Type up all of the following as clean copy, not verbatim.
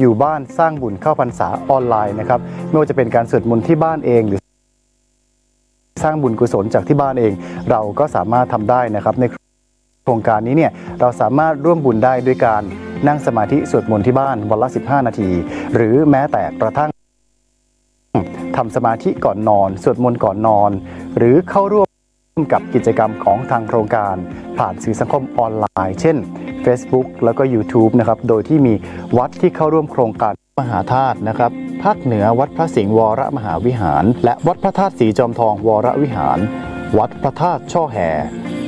อยู่บ้านสร้างบุญเข้าพรรษาออนไลน์นะครับไม่ว่าจะเป็นการสวดมนต์ที่บ้านเองหรือสร้างบุญกุศลจากที่บ้านเองเราก็สามารถทำได้นะครับในโครงการนี้เนี่ยเราสามารถร่วมบุญได้ด้วยการนั่งสมาธิสวดมนต์ที่บ้านวันละ15 นาทีหรือแม้แต่กระทั่งทำสมาธิก่อนนอนสวดมนต์ก่อนนอนหรือเข้าร่วมกับกิจกรรมของทางโครงการผ่านสื่อสังคมออนไลน์เช่น Facebook แล้วก็ YouTube นะครับโดยที่มีวัดที่เข้าร่วมโครงการมหาธาตุนะครับภาคเหนือวัดพระสิงห์วรมหาวิหารและวัดพระธาตุสีจอมทองวรวิหารวัดพระธาตุช่อแห่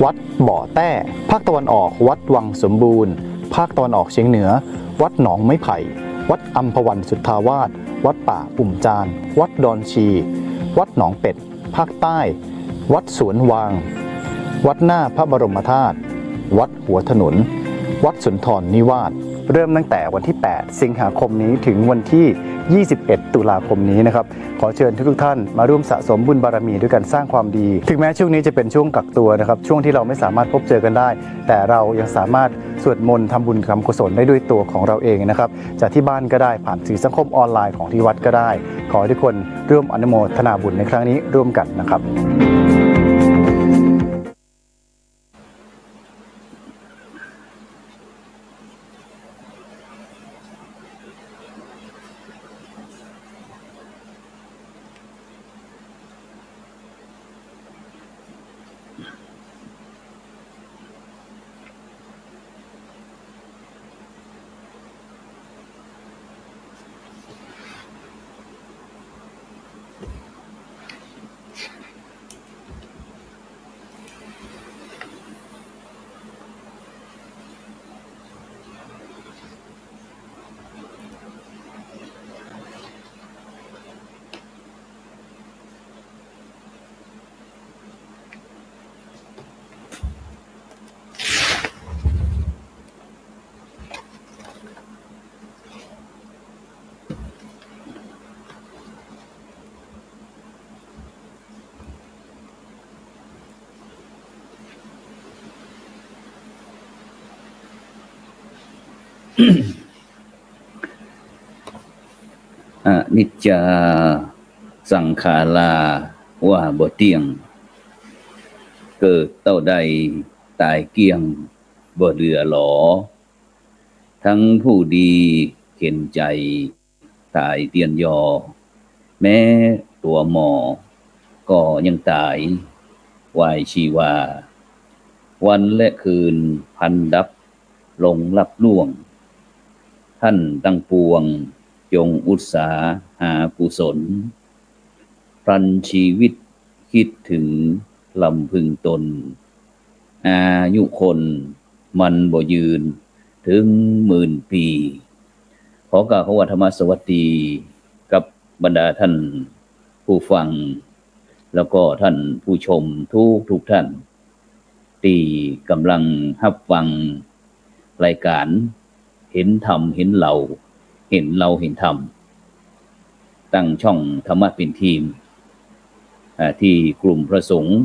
วัดบ่อแต้ภาคตะวันออกวัดวังสมบูรณ์ภาคตะวันออกเฉียงเหนือวัดหนองไม้ไผ่วัดอัมพวันสุทธาวาสวัดป่าอุ่มจานวัดดอนชีวัดหนองเป็ดภาคใต้วัดสวนวางวัดหน้าพระบรมธาตุวัดหัวถนนวัดสุนทรนิวาสเริ่มตั้งแต่วันที่ 8 สิงหาคมนี้ถึงวันที่ 21 ตุลาคมนี้นะครับขอเชิญทุกท่านมาร่วมสะสมบุญบารมีด้วยกันสร้างความดีถึงแม้ช่วงนี้จะเป็นช่วงกักตัวนะครับช่วงที่เราไม่สามารถพบเจอกันได้แต่เรายังสามารถสวดมนต์ทำบุญทำกุศลได้ด้วยตัวของเราเองนะครับจากที่บ้านก็ได้ผ่านสื่อสังคมออนไลน์ของที่วัดก็ได้ขอให้ทุกคนร่วมอนุโมทนาบุญในครั้งนี้ร่วมกันนะครับอนิจจาสังขาราว่าบ่เที่ยงเกิดเต้าใดตายเกลี้ยงบ่เหลือหลอทั้งผู้ดีเข็นใจตายเตียนยอแม้ตัวหมอก็ยังตายวายชีวาวันและคืนพันดับลงลับล่วงท่านตั้งปวงจงอุตสาหากุศลพลันชีวิตคิดถึงลำพึงตนอายุคนมันบ่ยืนถึง10,000 ปีขอกล่าวว่าธรรมสวัสดีกับบรรดาท่านผู้ฟังแล้วก็ท่านผู้ชมทุกท่านที่กำลังรับฟังรายการเห็นธรรมเห็นเราเห็นธรรมตั้งช่องธรรมะเป็นทีมที่กลุ่มพระสงฆ์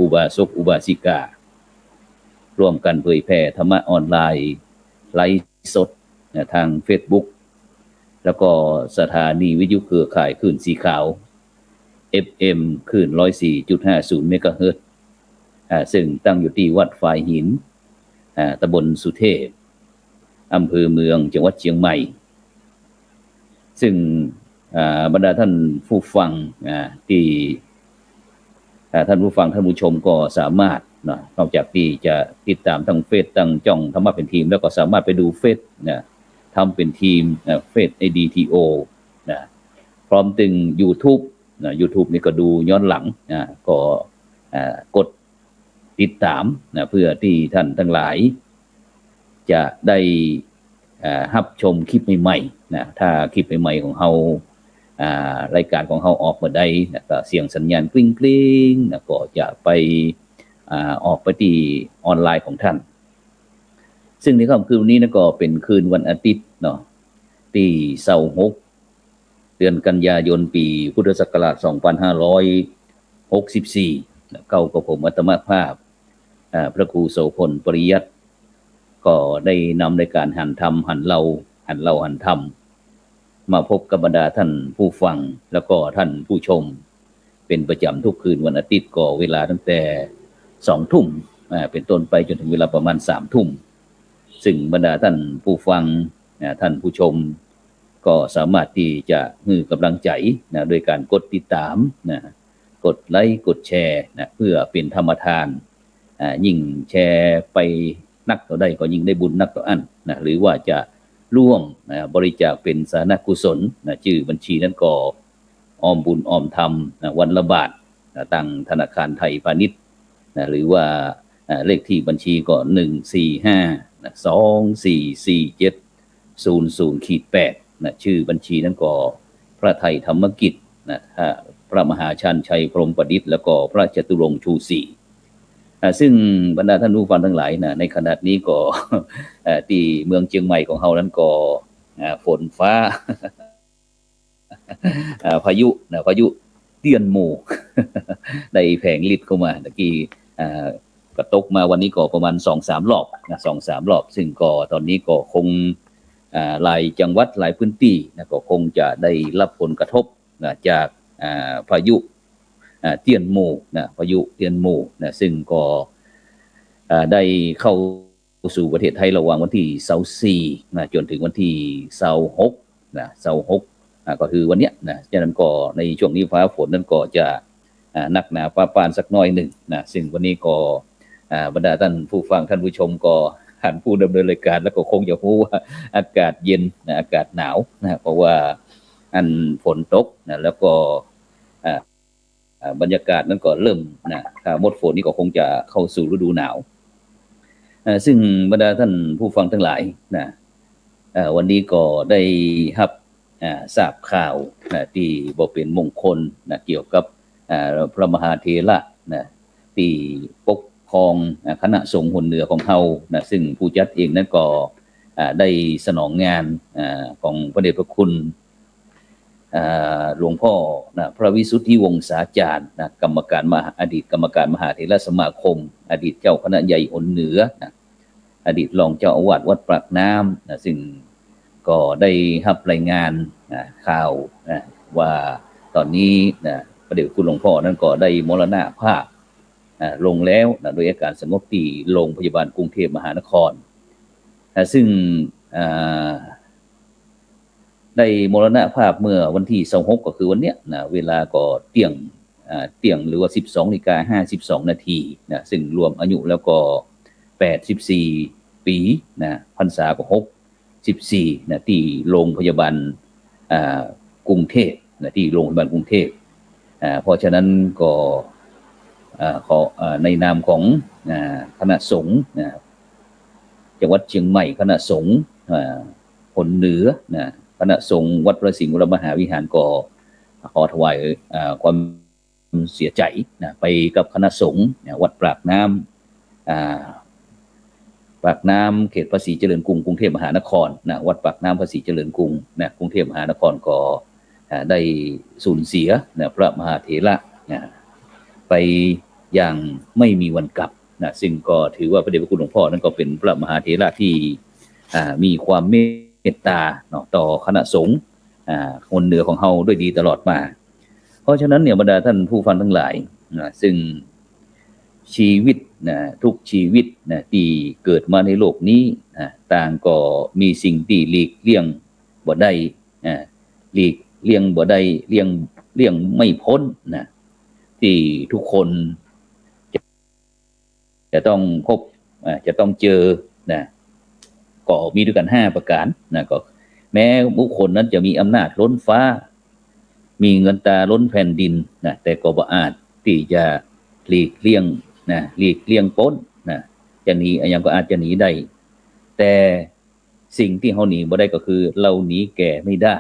อุบาสกอุบาสิการ่วมกันเผยแผ่ธรรมะออนไลน์ไลฟ์สดทาง Facebook แล้วก็สถานีวิทยุเครือข่ายคลื่นสีขาว FM คลื่น 104.50 เมกะเฮิรตซ์ซึ่งตั้งอยู่ที่วัดฝายหินตำบลสุเทพอำเภอเมืองจังหวัดเชียงใหม่ซึ่งบรรดาท่านผู้ฟังที่ท่านผู้ฟังท่านผู้ชมก็สามารถนอกจากที่จะติดตามทางเฟซตั้งจ้องธรรมะเป็นทีมแล้วก็สามารถไปดูเฟซทำเป็นทีมเฟซ ADTO พร้อมถึง YouTube YouTube นี่ก็ดูย้อนหลังก็กดติดตามเพื่อที่ท่านทั้งหลายจะได้รับชมคลิปใหม่ๆถ้าคลิปใหม่ๆของเรารายการของเราออกมาได้ก็เสียงสัญญาณกริ้งๆก็จะไปออกไปที่ออนไลน์ของท่านซึ่งในค่ำคืนนี้ก็เป็นคืนวันอาทิตย์ที่26 เดือนกันยายนปีพุทธศักราช 2564เก้ากับผมอัตมภาพพระครูโสพลปริยัติก็ได้นำรายการหันธรรมหันเราหันธรรม มาพบกับบรรดาท่านผู้ฟังแล้วก็ท่านผู้ชมเป็นประจำทุกคืนวันอาทิตย์ก็เวลาตั้งแต่2 ทุ่มเป็นต้นไปจนถึงเวลาประมาณ3 ทุ่มซึ่งบรรดาท่านผู้ฟังท่านผู้ชมก็สามารถที่จะให้กำลังใจโดยการกดติดตามกดไลค์กดแชร์เพื่อเป็นธรรมทานยิ่งแชร์ไปนักต่อได้ก็ยิ่งได้บุญนักต่ออันหรือว่าจะร่วมบริจาคเป็นสาธารณกุศลชื่อบัญชีนั้นก็ออมบุญออมธรรมวันละบาทตั้งธนาคารไทยพาณิชย์หรือว่าเลขที่บัญชีก็145244700-8ชื่อบัญชีนั้นก็พระไทยธรรมกิจพระมหาชันชัยพรหมประดิษฐ์แล้วก็พระจตุรงค์ชูศรีซึ่งบรรดาท่านผู้ฟังทั้งหลายในขณะนี้ก็ที่เมืองเชียงใหม่ของเฮานั้นก็ฝนฟ้าพายุเตี้ยนหมู่ ได้แผงฤทธิ์เข้ามาตะกี้ก็ตกมาวันนี้ก็ประมาณ 2-3 รอบ2-3 รอบซึ่งก็ตอนนี้ก็คงหลายจังหวัดหลายพื้นที่ก็คงจะได้รับผลกระทบจากพายุเตี้ยนหมู่พายุเตี้ยนหมู่ซึ่งก็ได้เข้าสู่ประเทศไทยระหว่างวันที่24จนถึงวันที่26ก็คือวันเนี้ยฉะนั้นก็ในช่วงนี้ฟ้าฝนนั้นก็จะหนักหนาฟ้าปานสักหน่อยหนึ่งซึ่งวันนี้ก็บรรดาท่านผู้ฟังท่านผู้ชมก็ท่านผู้ดำเนินรายการแล้วก็คงจะรู้ว่าอากาศเย็นอากาศหนาวเพราะว่าฝนตกแล้วก็บรรยากาศนั้นก็เริ่มถ้าหมดฝนนี่ก็คงจะเข้าสู่ฤดูหนาวซึ่งบรรดาท่านผู้ฟังทั้งหลายวันนี้ก็ได้รับทราบข่าวที่บ่เป็นมงคลเกี่ยวกับพระมหาเถระที่ปกครองคณะสงฆ์หนเหนือของเฮาซึ่งผู้จัดเองนั้นก็ได้สนองงานของพระเดชพระคุณหลวงพ่อพระวิสุทธิวงศาจารย์อดีตกรรมการมหาเถรสมาคมอดีตเจ้าคณะใหญ่หนเหนืออดีตรองเจ้าอาวาสวัดปากน้ำซึ่งก็ได้รับรายงานข่าวว่าตอนนี้พระเดชคุณหลวงพ่อนั้นก็ได้มรณภาพลงแล้วโดยอาการสงบที่โรงพยาบาลกรุงเทพมหานครซึ่งได้มรณภาพเมื่อวันที่26ก็คือวันเนี้ยเวลาก็เที่ยงหรือว่า 12:52 นาทีซึ่งรวมอายุแล้วก็84 ปีพรรษาก็64ที่โรงพยาบาลกรุงเทพที่โรงพยาบาลกรุงเทพเพราะฉะนั้นก็ขอในนามของคณะสงฆ์จังหวัดเชียงใหม่คณะสงฆ์หนเหนือคณะสงฆ์วัดพระสิงห์วรมหาวิหารก็ขอถวายความเสียใจไปกับคณะสงฆ์วัดปากน้ำเขตภาษีเจริญกรุงกรุงเทพมหานครวัดปากน้ำภาษีเจริญกรุงกรุงเทพมหานครก็ได้สูญเสียพระมหาเถระไปอย่างไม่มีวันกลับซึ่งก็ถือว่าพระเดชพระคุณหลวงพ่อนั้นก็เป็นพระมหาเถระที่มีความเมตตาต่อคณะสงฆ์คนเหนือของเฮาด้วยดีตลอดมาเพราะฉะนั้นเนี่ยบรรดาท่านผู้ฟังทั้งหลายซึ่งชีวิตทุกชีวิตที่เกิดมาในโลกนี้ต่างก็มีสิ่งที่หลีกเลี่ยงบ่ได้หลีกเลี่ยงบ่ได้เลี่ยงไม่พ้นที่ทุกคนจะต้องพบจะต้องเจอก็มีด้วยกัน5ประการก็แม้บุคคลนั้นจะมีอำนาจล้นฟ้ามีเงินตาล้นแผ่นดินแต่ก็บ่อาจที่จะหลีกเลี่ยงพ้นจะหนียังก็อาจจะหนีได้แต่สิ่งที่เฮาหนีบ่ได้ก็คือเราหนีแก่ไม่ได้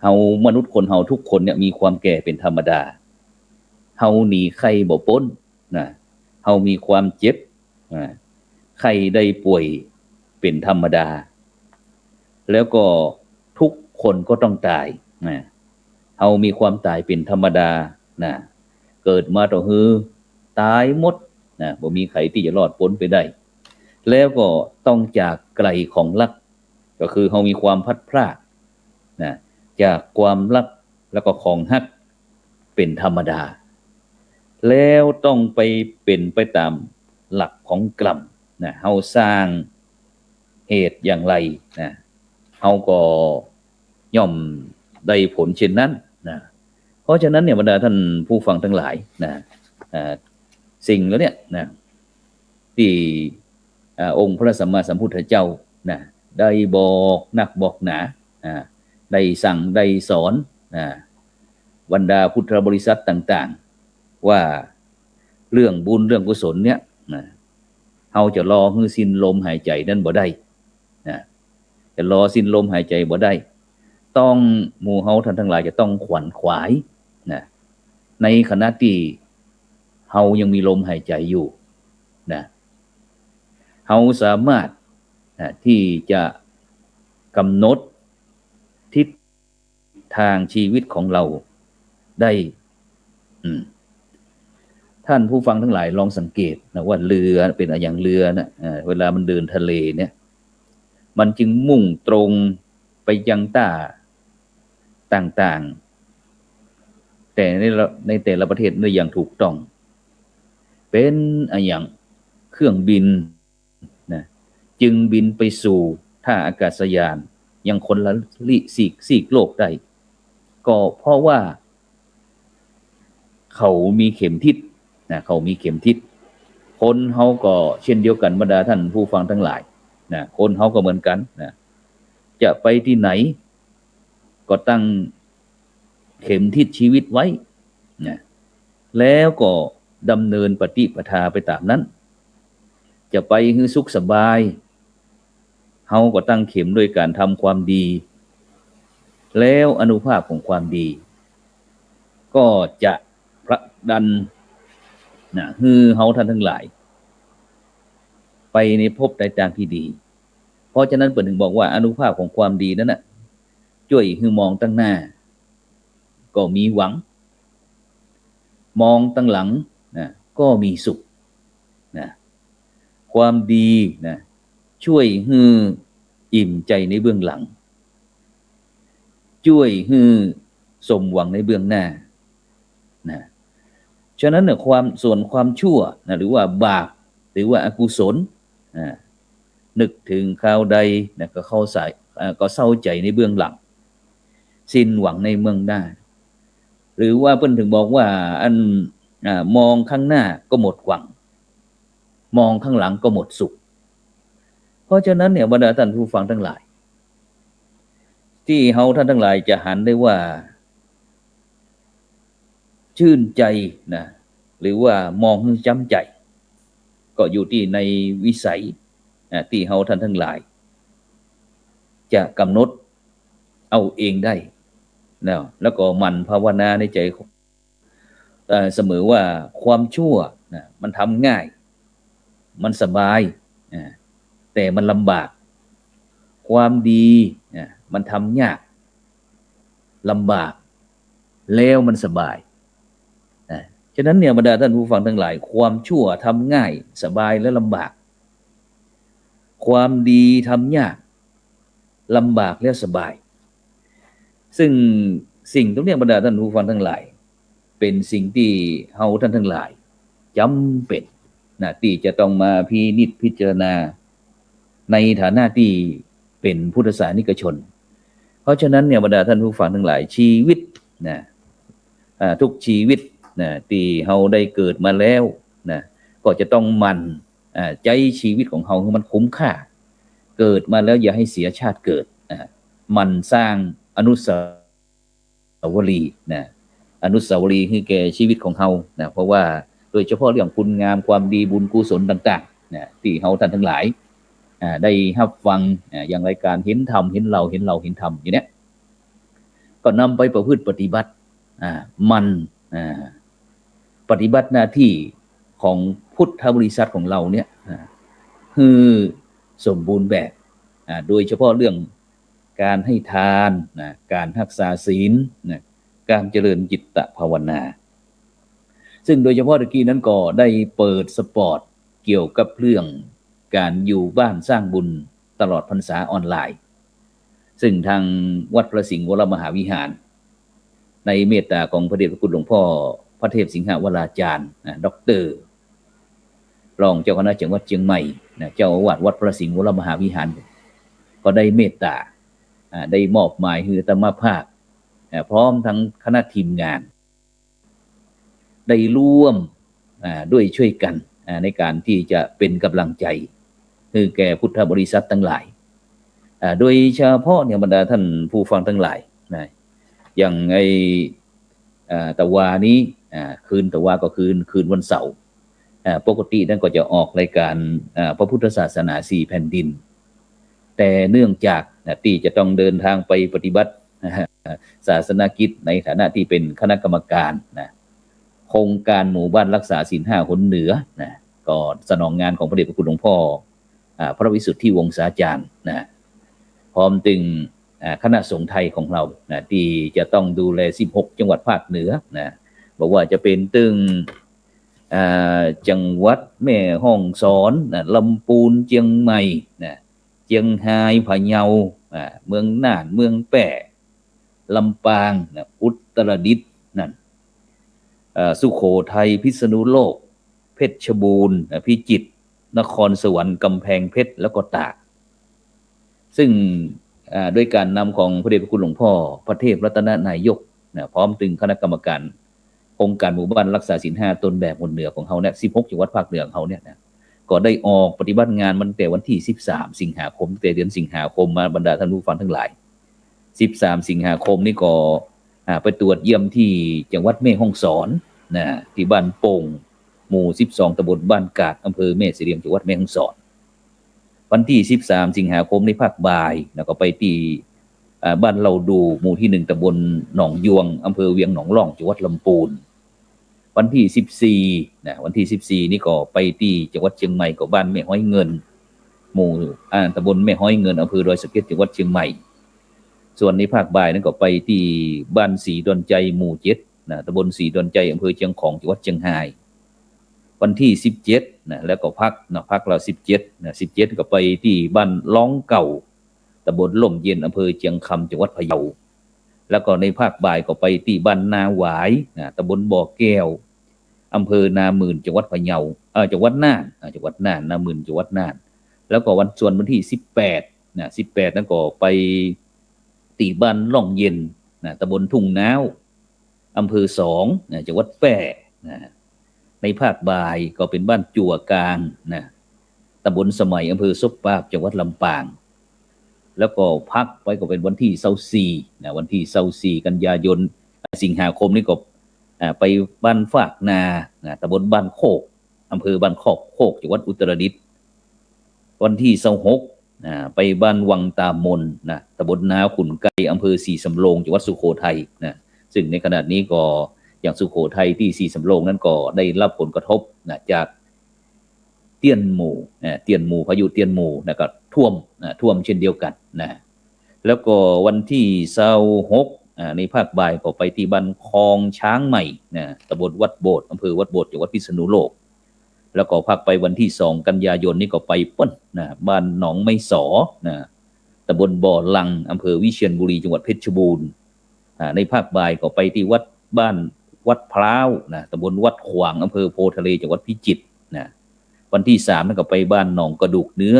เฮามนุษย์คนเฮาทุกคนเนี่ยมีความแก่เป็นธรรมดาเฮาหนีไข้บ่พ้นเฮามีความเจ็บไข้ได้ป่วยเป็นธรรมดาแล้วก็ทุกคนก็ต้องตายเฮามีความตายเป็นธรรมดาเกิดมาต่อฮือตายหมดบ่มีใครที่จะรอดพ้นไปได้แล้วก็ต้องจากไกลของรัก ก็คือเรามีความพัดพรากนะจากความรักแล้วก็ของฮักเป็นธรรมดาแล้วต้องไปเป็นไปตามหลักของกรรมนะเฮาสร้างเหตุอย่างไรนะเฮาก็ย่อมได้ผลเช่นนั้นนะเพราะฉะนั้นเนี่ยบรรดาท่านผู้ฟังทั้งหลายนะสิ่งแล้วเนี่ยนะที่องค์พระสัมมาสัมพุทธเจ้านะได้บอกนักบอกหนาได้สั่งได้สอนบรรดาพุทธบริษัทต่างๆว่าเรื่องบุญเรื่องกุศลเนี่ยนะเฮาจะรอให้สิ้นลมหายใจนั่นบ่ได้นะจะรอสิ้นลมหายใจบ่ได้ต้องหมู่เฮาท่านทั้งหลายจะต้องขวนขวายนะในขณะที่เฮายังมีลมหายใจอยู่นะเฮาสามารถที่จะกำหนดทิศทางชีวิตของเราได้ท่านผู้ฟังทั้งหลายลองสังเกตนะว่าเรือเป็นอย่างเรือนะเวลามันเดินทะเลเนี่ยมันจึงมุ่งตรงไปยังต้าต่างๆแต่ในแต่ละประเทศได้อย่างถูกต้องเป็นอย่างเครื่องบินนะจึงบินไปสู่ท่าอากาศยานยังคนละซีกโลกได้ก็เพราะว่าเขามีเข็มทิศนะเขามีเข็มทิศคนเฮาก็เช่นเดียวกันบรรดาท่านผู้ฟังทั้งหลายนะคนเฮาก็เหมือนกันนะจะไปที่ไหนก็ตั้งเข็มทิศชีวิตไว้นะแล้วก็ดำเนินปฏิปทาไปตามนั้นจะไปให้สุขสบายเฮาก็ตั้งเข็มด้วยการทำความดีแล้วอานุภาพของความดีก็จะผลักดันนะให้เฮาท่านทั้งหลายไปในภพใดทางที่ดีเพราะฉะนั้นเปิดถึงบอกว่าอานุภาพของความดีนั้นน่ะช่วยให้มองตั้งหน้าก็มีหวังมองตั้งหลังนะก็มีสุขนะความดีนะช่วยให้อิ่มใจในเบื้องหลังช่วยให้สมหวังในเบื้องหน้านะฉะนั้นเนี่ยความชั่วนะหรือว่าบาปหรือว่าอกุศลนึกถึงคราวใดนะก็เศร้าใจในเบื้องหลังสิ้นหวังในเมืองหน้าหรือว่าเพิ่นถึงบอกว่ามองข้างหน้าก็หมดหวังมองข้างหลังก็หมดสุขเพราะฉะนั้นเนี่ยบรรดาท่านผู้ฟังทั้งหลายที่เฮาท่านทั้งหลายจะหันได้ว่าชื่นใจนะหรือว่ามองให้จำใจก็อยู่ที่ในวิสัยที่เฮาท่านทั้งหลายจะกำหนดเอาเองได้แล้วก็มันภาวนาในใจเสมอว่าความชั่วนะมันทำง่ายมันสบายแต่มันลำบากความดีมันทำยากลำบากแล้วมันสบายฉะนั้นเนี่ยบรรดาท่านผู้ฟังทั้งหลายความชั่วทำง่ายสบายและลำบากความดีทำยากลำบากและสบายซึ่งสิ่งตรงนี้บรรดาท่านผู้ฟังทั้งหลายเป็นสิ่งที่เฮาท่านทั้งหลายจำเป็นที่จะต้องมาพิจารณาในฐานะที่เป็นพุทธศาสนิกชนเพราะฉะนั้นเนี่ยบรรดาท่านผู้ฟังทั้งหลายชีวิตทุกชีวิตที่เฮาได้เกิดมาแล้วก็จะต้องมันใจชีวิตของเฮาให้มันคุ้มค่าเกิดมาแล้วอย่าให้เสียชาติเกิดมันสร้างอนุสาวรีย์อนุสาวรีย์ให้แก่ชีวิตของเฮาเพราะว่าโดยเฉพาะเรื่องคุณงามความดีบุญกุศลต่างๆที่เฮาท่านทั้งหลายได้รับฟังอย่างรายการเห็นธรรมเห็นเราเห็นธรรมอย่างเนี้ยก็นำไปประพฤติปฏิบัติมันปฏิบัติหน้าที่ของพุทธบริษัทของเราเนี่ยคือสมบูรณ์แบบโดยเฉพาะเรื่องการให้ทานการรักษาศีลการเจริญจิตภาวนาซึ่งโดยเฉพาะตะกี้นั้นก็ได้เปิดสปอร์ตเกี่ยวกับเรื่องการอยู่บ้านสร้างบุญตลอดพรรษาออนไลน์ ซึ่งทางวัดพระสิงห์วรมหาวิหารในเมตตาของพระเดชพระคุณหลวงพ่อพระเทพสิงหวราจารย์ด็อกเตอร์รองเจ้าคณะจังหวัดเชียงใหม่เจ้าอาวาสวัดพระสิงห์วรมหาวิหารก็ได้เมตตาได้มอบหมายให้อาตมาภาพพร้อมทั้งคณะทีมงานได้ร่วมด้วยช่วยกันในการที่จะเป็นกำลังใจคือแก่พุทธบริษัททั้งหลายโดยเฉพาะเนี่ยบรรดาท่านผู้ฟังทั้งหลายนะอย่างไอ้ตะวานี้คืนตะวาก็คืนวันเสาร์ปกตินั่นก็จะออกรายการพระพุทธศาสนา4แผ่นดินแต่เนื่องจากที่จะต้องเดินทางไปปฏิบัติศาสนกิจในฐานะที่เป็นคณะกรรมการโครงการหมู่บ้านรักษาศีล5หนเหนือก็สนองงานของพระเดชพระคุณหลวงพ่อพระวิสุทธิวงศาจารย์พร้อมถึงคณะสงฆ์ไทยของเราที่จะต้องดูแล16จังหวัดภาคเหนือบอกว่าจะเป็นตึงจังหวัดแม่ฮ่องสอนลำพูนเชียงใหม่เชียงรายพะเยาเมืองน่านเมืองแปร่ลำปางอุตรดิตถ์นั่นสุโขทัยพิษณุโลกเพชรบูรณ์พิจิตรนครสวรรค์กำแพงเพชรแล้วก็ตากซึ่งด้วยการนำของพระเดชพระคุณหลวงพ่อพระเทพรัตนนายกพร้อมถึงคณะกรรมการโครงการหมู่บ้านรักษาศีล5ตนแบบหนเหนือของเขาเนี่ย16จังหวัดภาคเหนือของเขาเนี่ยก็ได้ออกปฏิบัติงานมันแต่วันที่13สิงหาคมแต่เดือนสิงหาคมมาบรรดาท่านผู้ฟังทั้งหลาย13สิงหาคมนี่ก็ไปตรวจเยี่ยมที่จังหวัดแม่ฮ่องสอนที่บ้านโป่งหมู่12ตำบลบ้านกาดอำเภอแม่เสลียงจังหวัดแม่ฮ่องสอนวันที่13สิงหาคมในภาคบ่ายแล้วก็ไปที่บ้านเราดูหมู่ที่1ตำบลหนองยวงอำเภอเวียงหนองร่องจังหวัดลำพูนวันที่14วันที่14นี่ก็ไปที่จังหวัดเชียงใหม่ก็บ้านแม่ห้อยเงินหมู่ตำบลแม่ห้อยเงินอำเภอดอยสะเก็ดจังหวัดเชียงใหม่ส่วนในภาคบ่ายนั้นก็ไปที่บ้านศรีดอนใจหมู่7ตำบลศรีดอนใจอำเภอเชียงของจังหวัดเชียงรายวันที่17แล้วก็พักเรา17ก็ไปที่บ้านล้องเก่าตำบลล่มเย็นอำเภอเชียงคำจังหวัดพะเยาแล้วก็ในภาคบ่ายก็ไปที่บ้านนาหวายตำบลบ่อแก้วอำเภอนาหมื่นจังหวัดพะเยาจังหวัดน่านนาหมื่นจังหวัดน่านแล้วก็วันที่18นั้นก็ไปที่บ้านล่องเย็นตำบลทุ่งน้าวอำเภอ2จังหวัดแพร่ในภาคบ่ายก็เป็นบ้านจั่วกลางตำบลสมัยอำเภอซบปาบจังหวัดลำปางแล้วก็พักไปก็เป็นวันที่24วันที่24กันยายนสิงหาคมนี่ก็ไปบ้านฝากนาตำบลบ้านโคกอำเภอบ้านโคกจังหวัดอุตรดิตถ์วันที่26ไปบ้านวังตามนตำบลนาขุนไกอำเภอศรีสำโรงจังหวัดสุโขทัยซึ่งในขณะนี้ก็อย่างสุโขทัยที่ศรีสำโรงนั้นก็ได้รับผลกระทบจากเตี้ยนหมู่พายุเตี้ยนหมู่ก็ท่วมเช่นเดียวกันแล้วก็วันที่26ในภาคบ่ายก็ไปที่บ้านคลองช้างใหม่ตำบลวัดโบสถ์อำเภอวัดโบสถ์จังหวัดพิษณุโลกแล้วก็พักไปวันที่2กันยายนนี่ก็ไปบ้านหนองไม้สอตำบลบ่อลังอำเภอวิเชียรบุรีจังหวัดเพชรบูรณ์ในภาคบ่ายก็ไปที่วัดพร้าวตำบลวัดขวางอำเภอโพทะเลจังหวัดพิจิตรวันที่3นั่นก็ไปบ้านหนองกระดูกเนื้อ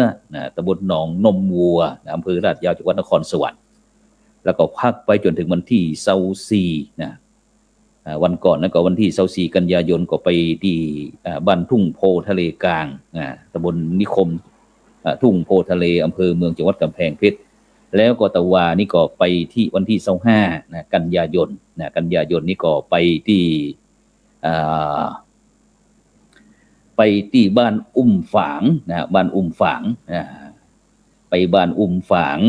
ตำบลหนองนมวัวอำเภอลาดยาวจังหวัดนครสวรรค์แล้วก็พักไปจนถึงวันที่24วันก่อนนั่นก็วันที่24กันยายนก็ไปที่บ้านทุ่งโพทะเลกลางตำบลนิคมทุ่งโพทะเลอำเภอเมืองจังหวัดกำแพงเพชรแล้วก็ตะวานี่ก็ไปที่วันที่25กันยายนนี่ก็ไปที่บ้านอุ้มฝางบ้านอุ้มฝางไปบ้านอุ้มฝาง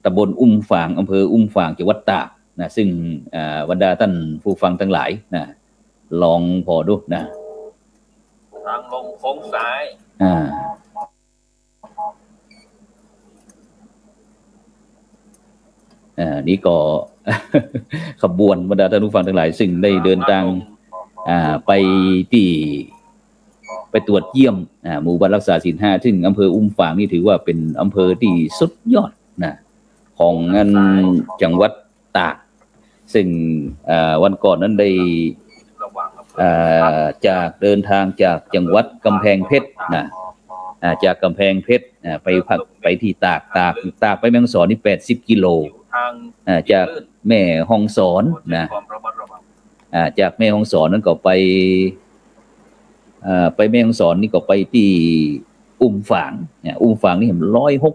ตำบลอุ้มฝางอำเภออุ้มฝางจังหวัดตากซึ่งบรรดาท่านผู้ฟังทั้งหลายลองพอดูทางลงโค้งซ้ายนี่ก็ ขบวนบรรดาท่านผู้ฟังทั้งหลายซึ่งได้เดินทางไปตรวจเยี่ยมหมู่บ้านรักษาศีล5ซึ่งอำเภออุ้มฝางนี่ถือว่าเป็นอำเภอที่สุดยอด นะของงานจังหวัดตากซึ่งวันก่อนนั้นได้จากเดินทางจากจังหวัดกำแพงเพชรนะจากกำแพงเพชรไปที่ตากไปแม่ฮ่องสอนนี่80 กิโลจากแม่ฮ่องสอนนะจากแม่ฮ่องสอนนั้นก็ไปแม่ฮ่องสอนนี่ก็ไปที่อุ้มฝางเนี่ยอุ้มฝางนี่เห็น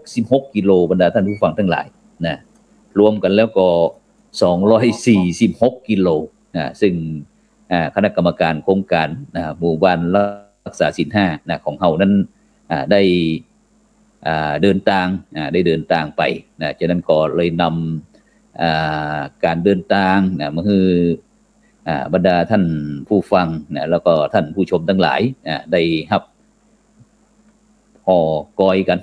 166 กิโลบรรดาท่านผู้ฟังทั้งหลายนะรวมกันแล้วก็246 กิโลซึ่งคณะกรรมการโครงการหมู่บ้านรักษาศีล5ของเฮานั้นได้เดินทางไปนะฉะนั้นก็เลยนำการเดินทางมาคือบรรดาท่านผู้ฟังแล้วก็ท่านผู้ชมทั้งหลายได้รับห่อกอยกัน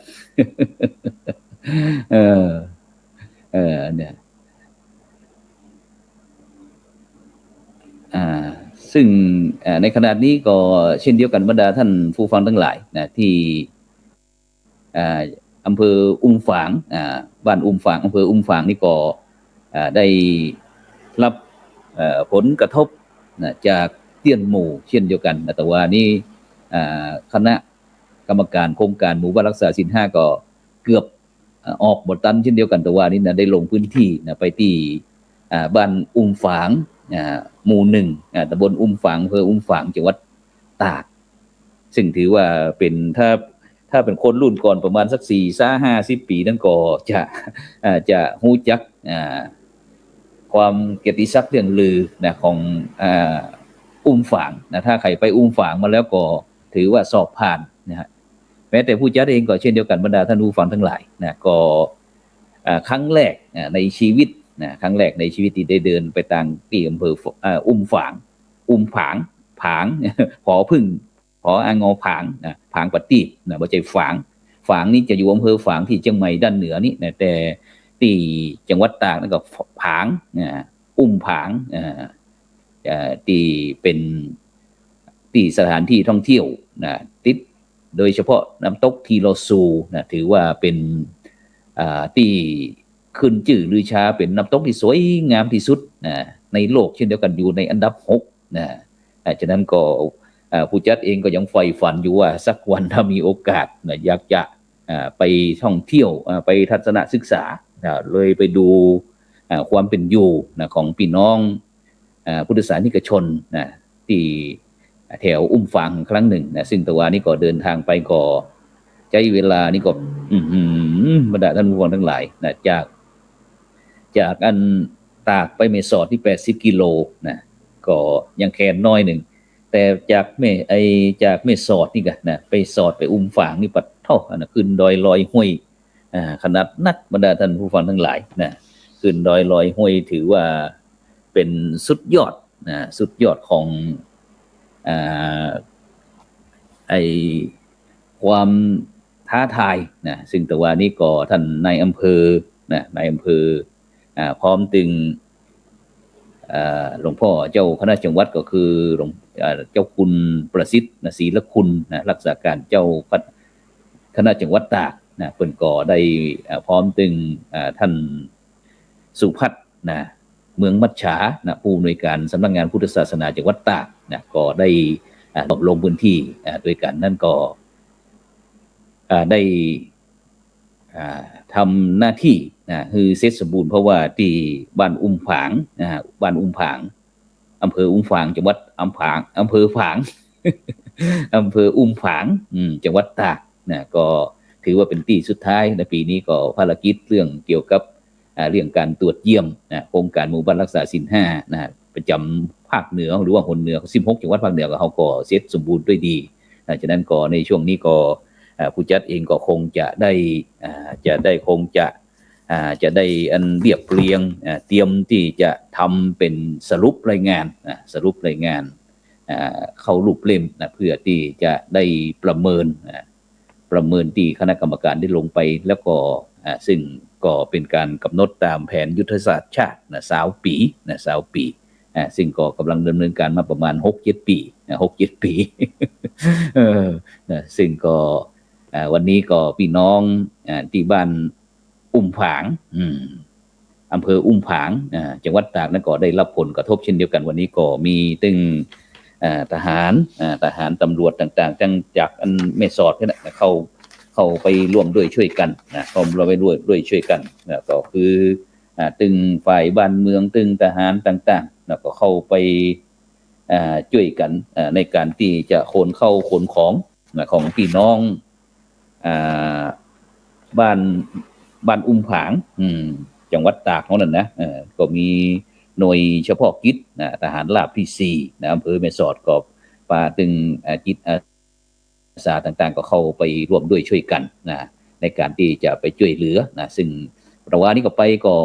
เนี่ยซึ่งในขณะนี้ก็เช่นเดียวกันบรรดาท่านผู้ฟังทั้งหลายนะที่อำเภออุ้มฝางบ้านอุ้มฝางอำเภออุ้มฝางนี่ก็ได้รับผลกระทบจากเตี้ยนหมู่เช่นเดียวกันแต่ว่านี่คณะกรรมการโครงการหมู่บ้านรักษาศีล5ก็เกือบออกบทตันเช่นเดียวกันแต่ว่านี่ได้ลงพื้นที่ไปที่บ้านอุ้มฝางหมู่1ตำบลอุ้มฝางอำเภออุ้มฝางจังหวัดตากซึ่งถือว่าเป็นถ้าเป็นคนรุ่นก่อนประมาณสัก4-50 ปีนั้นก็จะรู้จักความเกียรติศักดิ์เรื่องลือของอุ้มฝางถ้าใครไปอุ้มฝางมาแล้วก็ถือว่าสอบผ่านนะฮะแม้แต่ผู้จัดเองก็เช่นเดียวกันบรรดาท่านผู้ฟังทั้งหลายก็ครั้งแรกในชีวิตครั้งแรกในชีวิตที่ได้เดินไปทางที่อำเภออุ้มฝางผางผอพึ่งผออางอผางผางปฏิบบ่ใช่ฝางนี่จะอยู่อำเภอฝางที่เชียงใหม่ด้านเหนือนี่แต่ที่จังหวัดตากนั่นก็ผางอุ้มผางที่เป็นที่สถานที่ท่องเที่ยวติดโดยเฉพาะน้ำตกทีโลซูถือว่าเป็นที่ขึ้นชื่อลือชาเป็นน้ำตกที่สวยงามที่สุดในโลกเช่นเดียวกันอยู่ในอันดับ6ฉะนั้นก็ผู้จัดเองก็ยังใฝ่ฝันอยู่ว่าสักวันถ้ามีโอกาสอยากจะไปท่องเที่ยวไปทัศนศึกษาเลยไปดูความเป็นอยู่ของพี่น้องพุทธศาสนิกชนที่แถวอุ้มฝางครั้งหนึ่งซึ่งตัวนี้ก็เดินทางไปก็ใช้เวลานี่ก็บรรดาท่านผู้ฟังทั้งหลายจากอันตากไปเมสอดที่80 กิโลก็ยังแค่น้อยหนึ่งแต่จากเมสอดนี่กันไปสอดไปอุ้มฝางนี่ปัดเท่าขึ้นดอยลอยห้วยขนาดนักบรรดาท่านผู้ฟังทั้งหลายขึ้นดอยลอยห้วยถือว่าเป็นสุดยอดของความท้าทายซึ่งแต่ว่านี่ก็ท่านนายอำเภอพร้อมตึงหลวงพ่อเจ้าคณะจังหวัดก็คือหลวงเจ้าคุณประสิทธิ์ศรีละคุณรักษาการเจ้าคณะจังหวัดตากเพิ่นก็ได้พร้อมตึงท่านสุพัฒน์เมืองมัจฉาผู้อำนวยการสำนักงานพุทธศาสนาจังหวัดตากก็ได้ลงพื้นที่โดยกันนั่นก็ได้ทำหน้าที่คือเสร็จสมบูรณ์เพราะว่าที่บ้านอุ้มผางบ้านอุ้มผางอำเภออุ้มฝางจังหวัดอำเภอฝาง อำเภออุ้มฝางจังหวัดตากก็ถือว่าเป็นที่สุดท้ายในปีนี้ก็ภารกิจเรื่องเกี่ยวกับเรื่องการตรวจเยี่ยมโครงการหมู่บ้านรักษาศีล5ประจำภาคเหนือหรือว่าหนเหนือ16จังหวัดภาคเหนือเขาก็เสร็จสมบูรณ์ด้วยดีฉะนั้นก็ในช่วงนี้ก็ผู้จัดเองก็คงจะได้อันเรียบเรียงเตรียมที่จะทำเป็นสรุปรายงานเข้ารูปเล่มเพื่อที่จะได้ประเมินที่คณะกรรมการได้ลงไปแล้วก็ซึ่งก็เป็นการกำหนดตามแผนยุทธศาสตร์ชาติ20 ปีซึ่งก็กำลังดำเนินการมาประมาณ 6-7 ปีซึ่งก็วันนี้ก็พี่น้องที่บ้าน อุ้มผางอำเภออุ้มผางจังหวัดตากนั้นก็ได้รับผลกระทบเช่นเดียวกันวันนี้ก็มีตึงทหารตำรวจต่างๆจังจากอันแม่สอดนี่แหละเข้าไปร่วมด้วยช่วยกันเข้าเราไปด้วยช่วยกันก็คือตึงฝ่ายบ้านเมืองตึงทหารต่างๆก็เข้าไปช่วยกันในการที่จะขนของของพี่น้องบ้านอุ้มผางจังหวัดตากเขานั่นนะก็มีหน่วยเฉพาะกิจทหารราบที่4อำเภอแม่สอดก็ป่าตึงจิตอาสาต่างๆก็เข้าไปร่วมด้วยช่วยกันในการที่จะไปช่วยเหลือซึ่งระหว่างนี้ก็ไปก็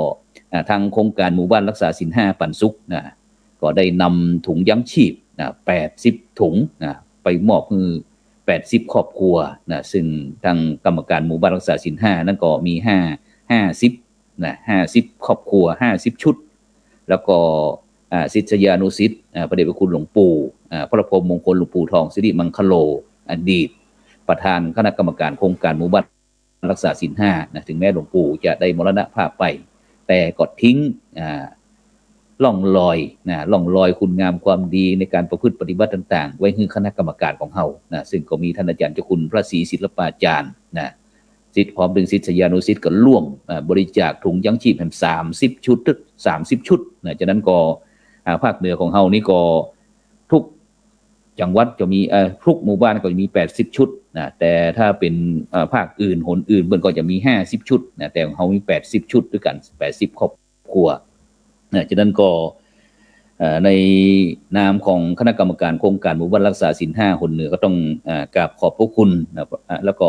ทางโครงการหมู่บ้านรักษาศีล5ปันสุขก็ได้นำถุงยั้งชีพ80 ถุงไปมอบให้80 ครอบครัวซึ่งทางกรรมการหมู่บ้านรักษาศีล5นั่นก็มี50 ครอบครัว50 ชุดแล้วก็ศิษยานุศิษย์พระเดชพระคุณหลวงปู่พระพรหมมงคลหลวงปู่ทองสิริมังคโลอดีตประธานคณะกรรมการโครงการหมู่บ้านรักษาศีล5ถึงแม้หลวงปู่จะได้มรณภาพไปแต่ก็ทิ้งล่องลอยคุณงามความดีในการประพฤติปฏิบัติต่างๆไว้ให้คณะกรรมการของเฮาซึ่งก็มีท่านอาจารย์เจ้าคุณพระศรีศิลปาจารย์ศิษย์พร้อมดึงศิษยานุศิษย์ก็ร่วมบริจาคถุงยั้งชีพแห่ง30 ชุด30 ชุดจากนั้นก็ภาคเหนือของเฮานี่ก็ทุกจังหวัดจะมีทุกหมู่บ้านก็จะมี80 ชุดแต่ถ้าเป็นภาคอื่นหนอื่นเพิ่นก็จะมี50 ชุดแต่ของเฮามี80 ชุดด้วยกัน80 ครอบครัวจากนั้นก็ในนามของคณะกรรมการโครงการหมู่บ้านรักษาศีล5หนเหนือก็ต้องกราบขอบพระคุณแล้วก็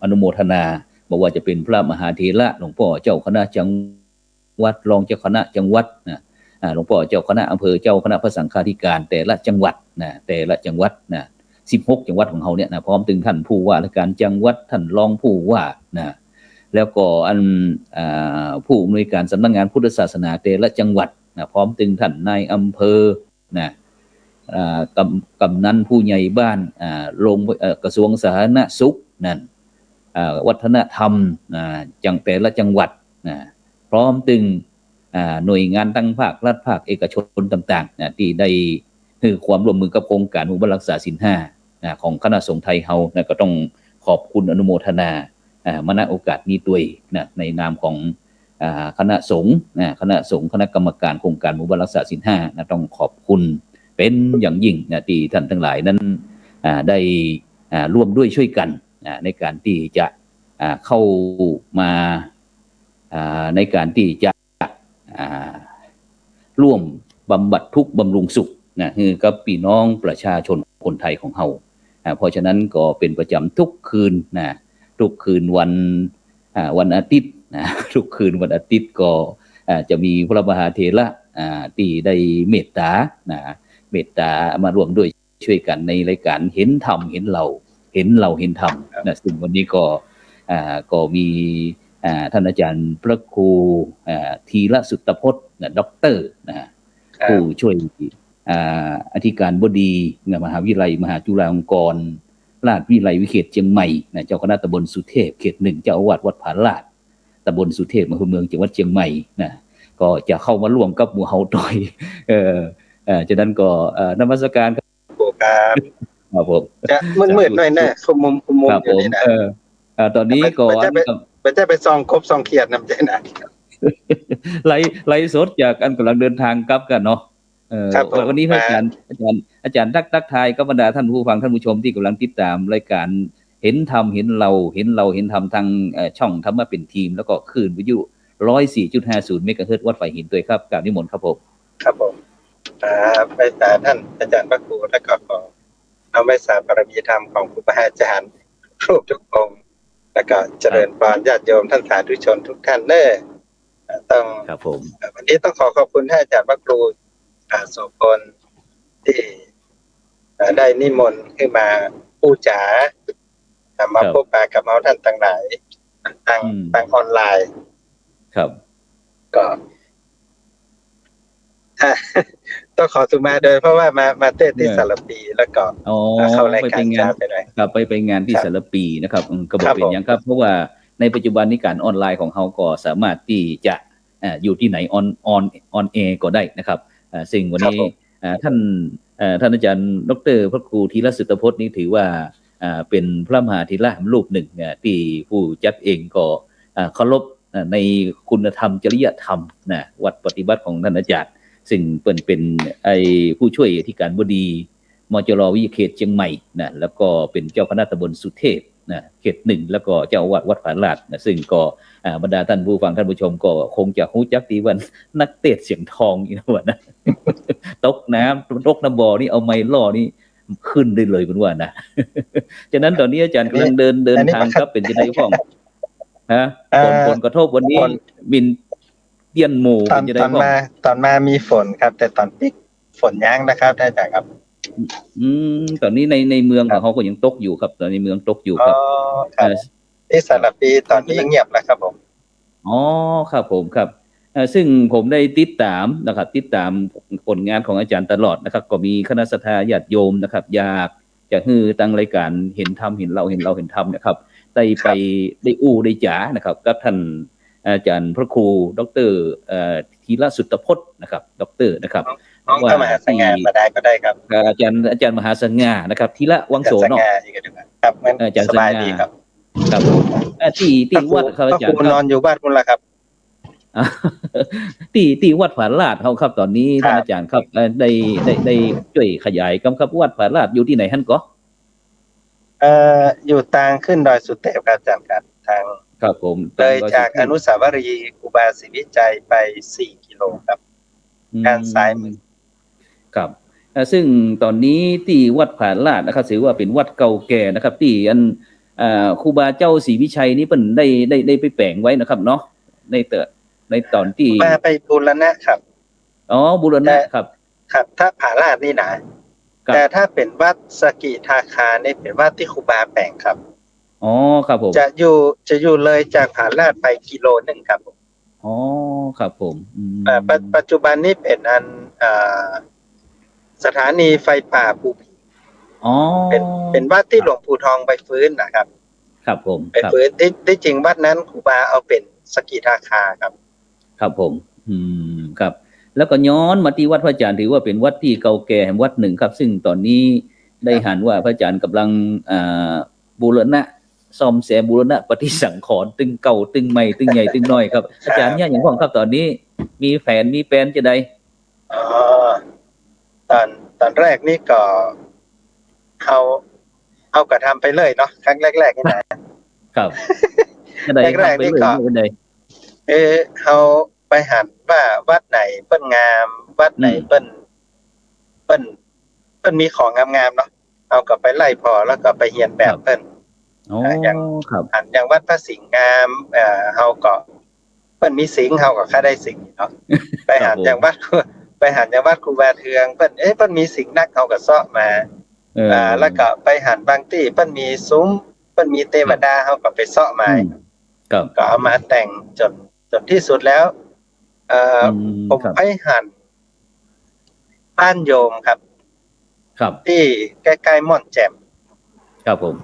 อนุโมทนาบอกว่าจะเป็นพระมหาเถระหลวงพ่อเจ้าคณะจังหวัดรองเจ้าคณะจังหวัดหลวงพ่อเจ้าคณะอำเภอเจ้าคณะพระสังฆาธิการแต่ละจังหวัด16 จังหวัดของเฮาเนี่ยพร้อมถึงท่านผู้ว่าราชการจังหวัดท่านรองผู้ว่าแล้วก็ผู้อำนวยการสำนักงานพุทธศาสนาแต่ละจังหวัดพร้อมถึงท่านนายอำเภอกำนันผู้ใหญ่บ้านโรงกระทรวงสาธารณสุขนั่นวัฒนธรรมจังแต่ละจังหวัดพร้อมถึงหน่วยงานทั้งภาครัฐภาคเอกชนต่างๆที่ได้ให้ความร่วมมือกับโครงการหมู่บ้านรักษาศีล5ของคณะสงฆ์ไทยเฮาก็ต้องขอบคุณอนุโมทนามาณโอกาสนี้ด้วยในนามของคณะสงฆ์คณะกรรมการโครงการหมู่บ้านรักษาศีล5ต้องขอบคุณเป็นอย่างยิ่งที่ท่านทั้งหลายนั้นได้ร่วมด้วยช่วยกันในการที่จะเข้ามาในการที่จะร่วมบำบัดทุกข์บำรุงสุขคือกับพี่น้องประชาชนคนไทยของเฮาเพราะฉะนั้นก็เป็นประจำทุกคืนทุกคืนวันอาทิตย์ทุกคืนวันอาทิตย์ก็จะมีพระมหาเถระที่ได้เมตตามาร่วมด้วยช่วยกันในรายการเห็นธรรมเห็นเราเห็นธรรมซึ่งวันนี้ก็มีท่านอาจารย์พระครูธีรสุตพจน์ด็อกเตอร์ผู้ช่วยอธิการบดีมหาวิทยาลัยมหาจุฬาลงกรณราชวิทยาลัยวิเขตเชียงใหม่เจ้าคณะตำบลสุเทพเขต1เจ้าอาวาสวัดผาลาดตำบลสุเทพอำเภอเมืองจังหวัดเชียงใหม่ก็จะเข้ามาร่วมกับหมู่เฮาต่อยฉะนั้นก็นมัสการครับผมจะมืดๆหน่อยนะคุมมุมอยู่นี่นะตอนนี้ก็จะไปซองครบซองเขียดนำใจนะไลฟ์สดจากอันกำลังเดินทางกลับกันเนาะวันนี้อาจารย์ทักทายกับบรรดาท่านผู้ฟังท่านผู้ชมที่กำลังติดตามรายการเห็นธรรมเห็นเราเห็นธรรมทางช่องธรรมะเป็นทีมแล้วก็คลื่นวิทยุ 104.50 เมกะเฮิรตซ์วัดไฟหินด้วยครับกราบนิมนต์ครับผมครับผมไปสาท่านอาจารย์พระครูและก็ขอเอาไว้สาบารมีธรรมของครูบาอาจารย์รูปทุกองค์แล้วก็เจริญพรญาติโยมท่านสาธุชนทุกท่านต้องครับผมวันนี้ต้องขอบคุณท่านอาจารย์พระครูโสพลที่ได้นิมนต์ขึ้นมาผู้จ๋ามาพบปะกับเราท่านต่างหลายทางออนไลน์ครับก็ต้องขอสุมาโดยเพราะว่ามาเต้นที่สารปีแล้วก็เข้ารายการไปหน่อยครับไปงานที่สารปีนะครับก็บอกเป็นอย่างครับเพราะว่า ในปัจจุบันนี้การออนไลน์ของเขาก็สามารถที่จะอยู่ที่ไหนออนแอร์ก็ได้นะครับซึ่งวันนี้ท่านอาจารย์ดร.พระครูธีรสุตพจน์นี่ถือว่าเป็นพระมหาธีระรูปหนึ่งที่ผู้จัดเองก็เคารพในคุณธรรมจริยธรรมนะวัดปฏิบัติของท่านอาจารย์ซึ่งเป็นผู้ช่วยอธิการบดีมจร.วิทยาเขตเชียงใหม่นะแล้วก็เป็นเจ้าคณะตำบลสุเทพนะเขตหนึ่งแล้วก็เจ้าอาวาสวัดผาลาดนะซึ่งก็บรรดาท่านผู้ฟังท่านผู้ชมก็คงจะรู้จักดีว่านักเตะเสียงทองอีกแล้วนะ ตกน้ำบ่อนี่เอาไม้ล่อนี่ขึ้นได้เลยคุณว่านะฉะนั้นตอนนี้อาจารย์กำลังเดินทางครับเป็นจะได้พ้องฮะผลกระทบวันนี้บินเตี้ยนหมู่เป็นจะได้พ้องตอนมามีฝนครับแต่ตอนปิกฝนยั้งนะครับท่านอาจารย์ครับตอนนี้ในเมืองของเขาก็ยังตกอยู่ครับตอนนี้เมืองตกอยู่ครับที่สระปีตอนนี้เงียบแล้วครับผมอ๋อครับผมครับซึ่งผมได้ติดตามนะครับติดตามผลงานของอาจารย์ตลอดนะครับก็มีคณะสัตยาติโยมนะครับอยากจะฮือตั้งรายการเห็นธรรมเห็นเราเห็นธรรมนะครับได้ไปได้ได้จ๋านะครับกับท่านอาจารย์พระครูดร.ธีรสุตพจน์นะครับดร.นะครับว่ามหาสง่ามาได้ก็ได้ครับอาจารย์มหาสง่านะครับธีระวังโสเนาะครับอาจารย์สบายดีครับครับที่วัดเขาอาจารย์นอนอยู่บ้านคุณล่ะครับที่วัดผาลาดเขาครับตอนนี้ท่านอาจารย์ครับได้ช่วยขยายครับวัดผาลาดอยู่ที่ไหนท่านก็อยู่ทางขึ้นดอยสุเทพครับอาจารย์ครับทางครับผมเลยจากอนุสาวรีย์ครูบาศรีวิจัยไป4 กิโลครับด้านซ้ายมือครับซึ่งตอนนี้ที่วัดผาลาดนะครับถือว่าเป็นวัดเก่าแก่นะครับที่ครูบาเจ้าศรีวิชัยนี่เพิ่นได้ไปแปลงไว้นะครับเนาะในตอนที่มาไปบูรณะครับอ๋อบูรณะครับครับถ้าผาลาดนี่นะแต่ถ้าเป็นวัดสกิทาคานี่เป็นวัดที่ครูบาแปลงครับอ๋อครับผมจะอยู่เลยจากผาลาดไป1 กิโลครับผมอ๋อครับผมปัจจุบันนี้เป็นสถานีไฟป่าภูผีอ๋อเป็นวัดที่หลวงปู่ทองไปฟื้นนะครับครับผมไปฟื้นที่จริงวัดนั้นครูบาเอาเป็นสกิทาคาครับครับผมครับแล้วก็ย้อนมาที่วัดพระอาจารย์ถือว่าเป็นวัดที่เก่าแก่แห่งวัดหนึ่งครับซึ่งตอนนี้ได้หันว่าพระอาจารย์กำลังบูรณะซ่อมแซมบูรณะปฏิสังขรณ์ตึงเก่าตึงใหม่ตึงใหญ่ตึงน้อยครับอาจารย์เนี่ยอย่างของครับตอนนี้มีแผนมีแปลนจะได้ตอนแรกนี่ก็เอากระทำไปเลยเนาะครั้งแรกๆนี่นะครับแรกๆนี่ก็เอาไปหันว่าวัดไหนเปิ้นงามวัดไหนเปิ้นมีของงามๆเนาะเอากลับไปไล่พอแล้วก็ไปเรียนแบบเปิ้นอย่างหันอย่างวัดพระสิงห์งามเฮาก็เปิ้นมีสิงห์เฮาก็ค่าได้สิงห์เนาะไปหันอย่างวัดครูบาเทืองเปิ้นมีสิงห์นักเฮาก็เซาะมาแล้วก็ไปหันบางที่เปิ้นมีซุ้มเปิ้นมีเทวดาเฮาก็ไปเซาะมาก็เอามาแต่งจนที่สุดแล้วผมไปหันบ้านโยมครับที่ใกล้ๆม่อนแจ่มครับผม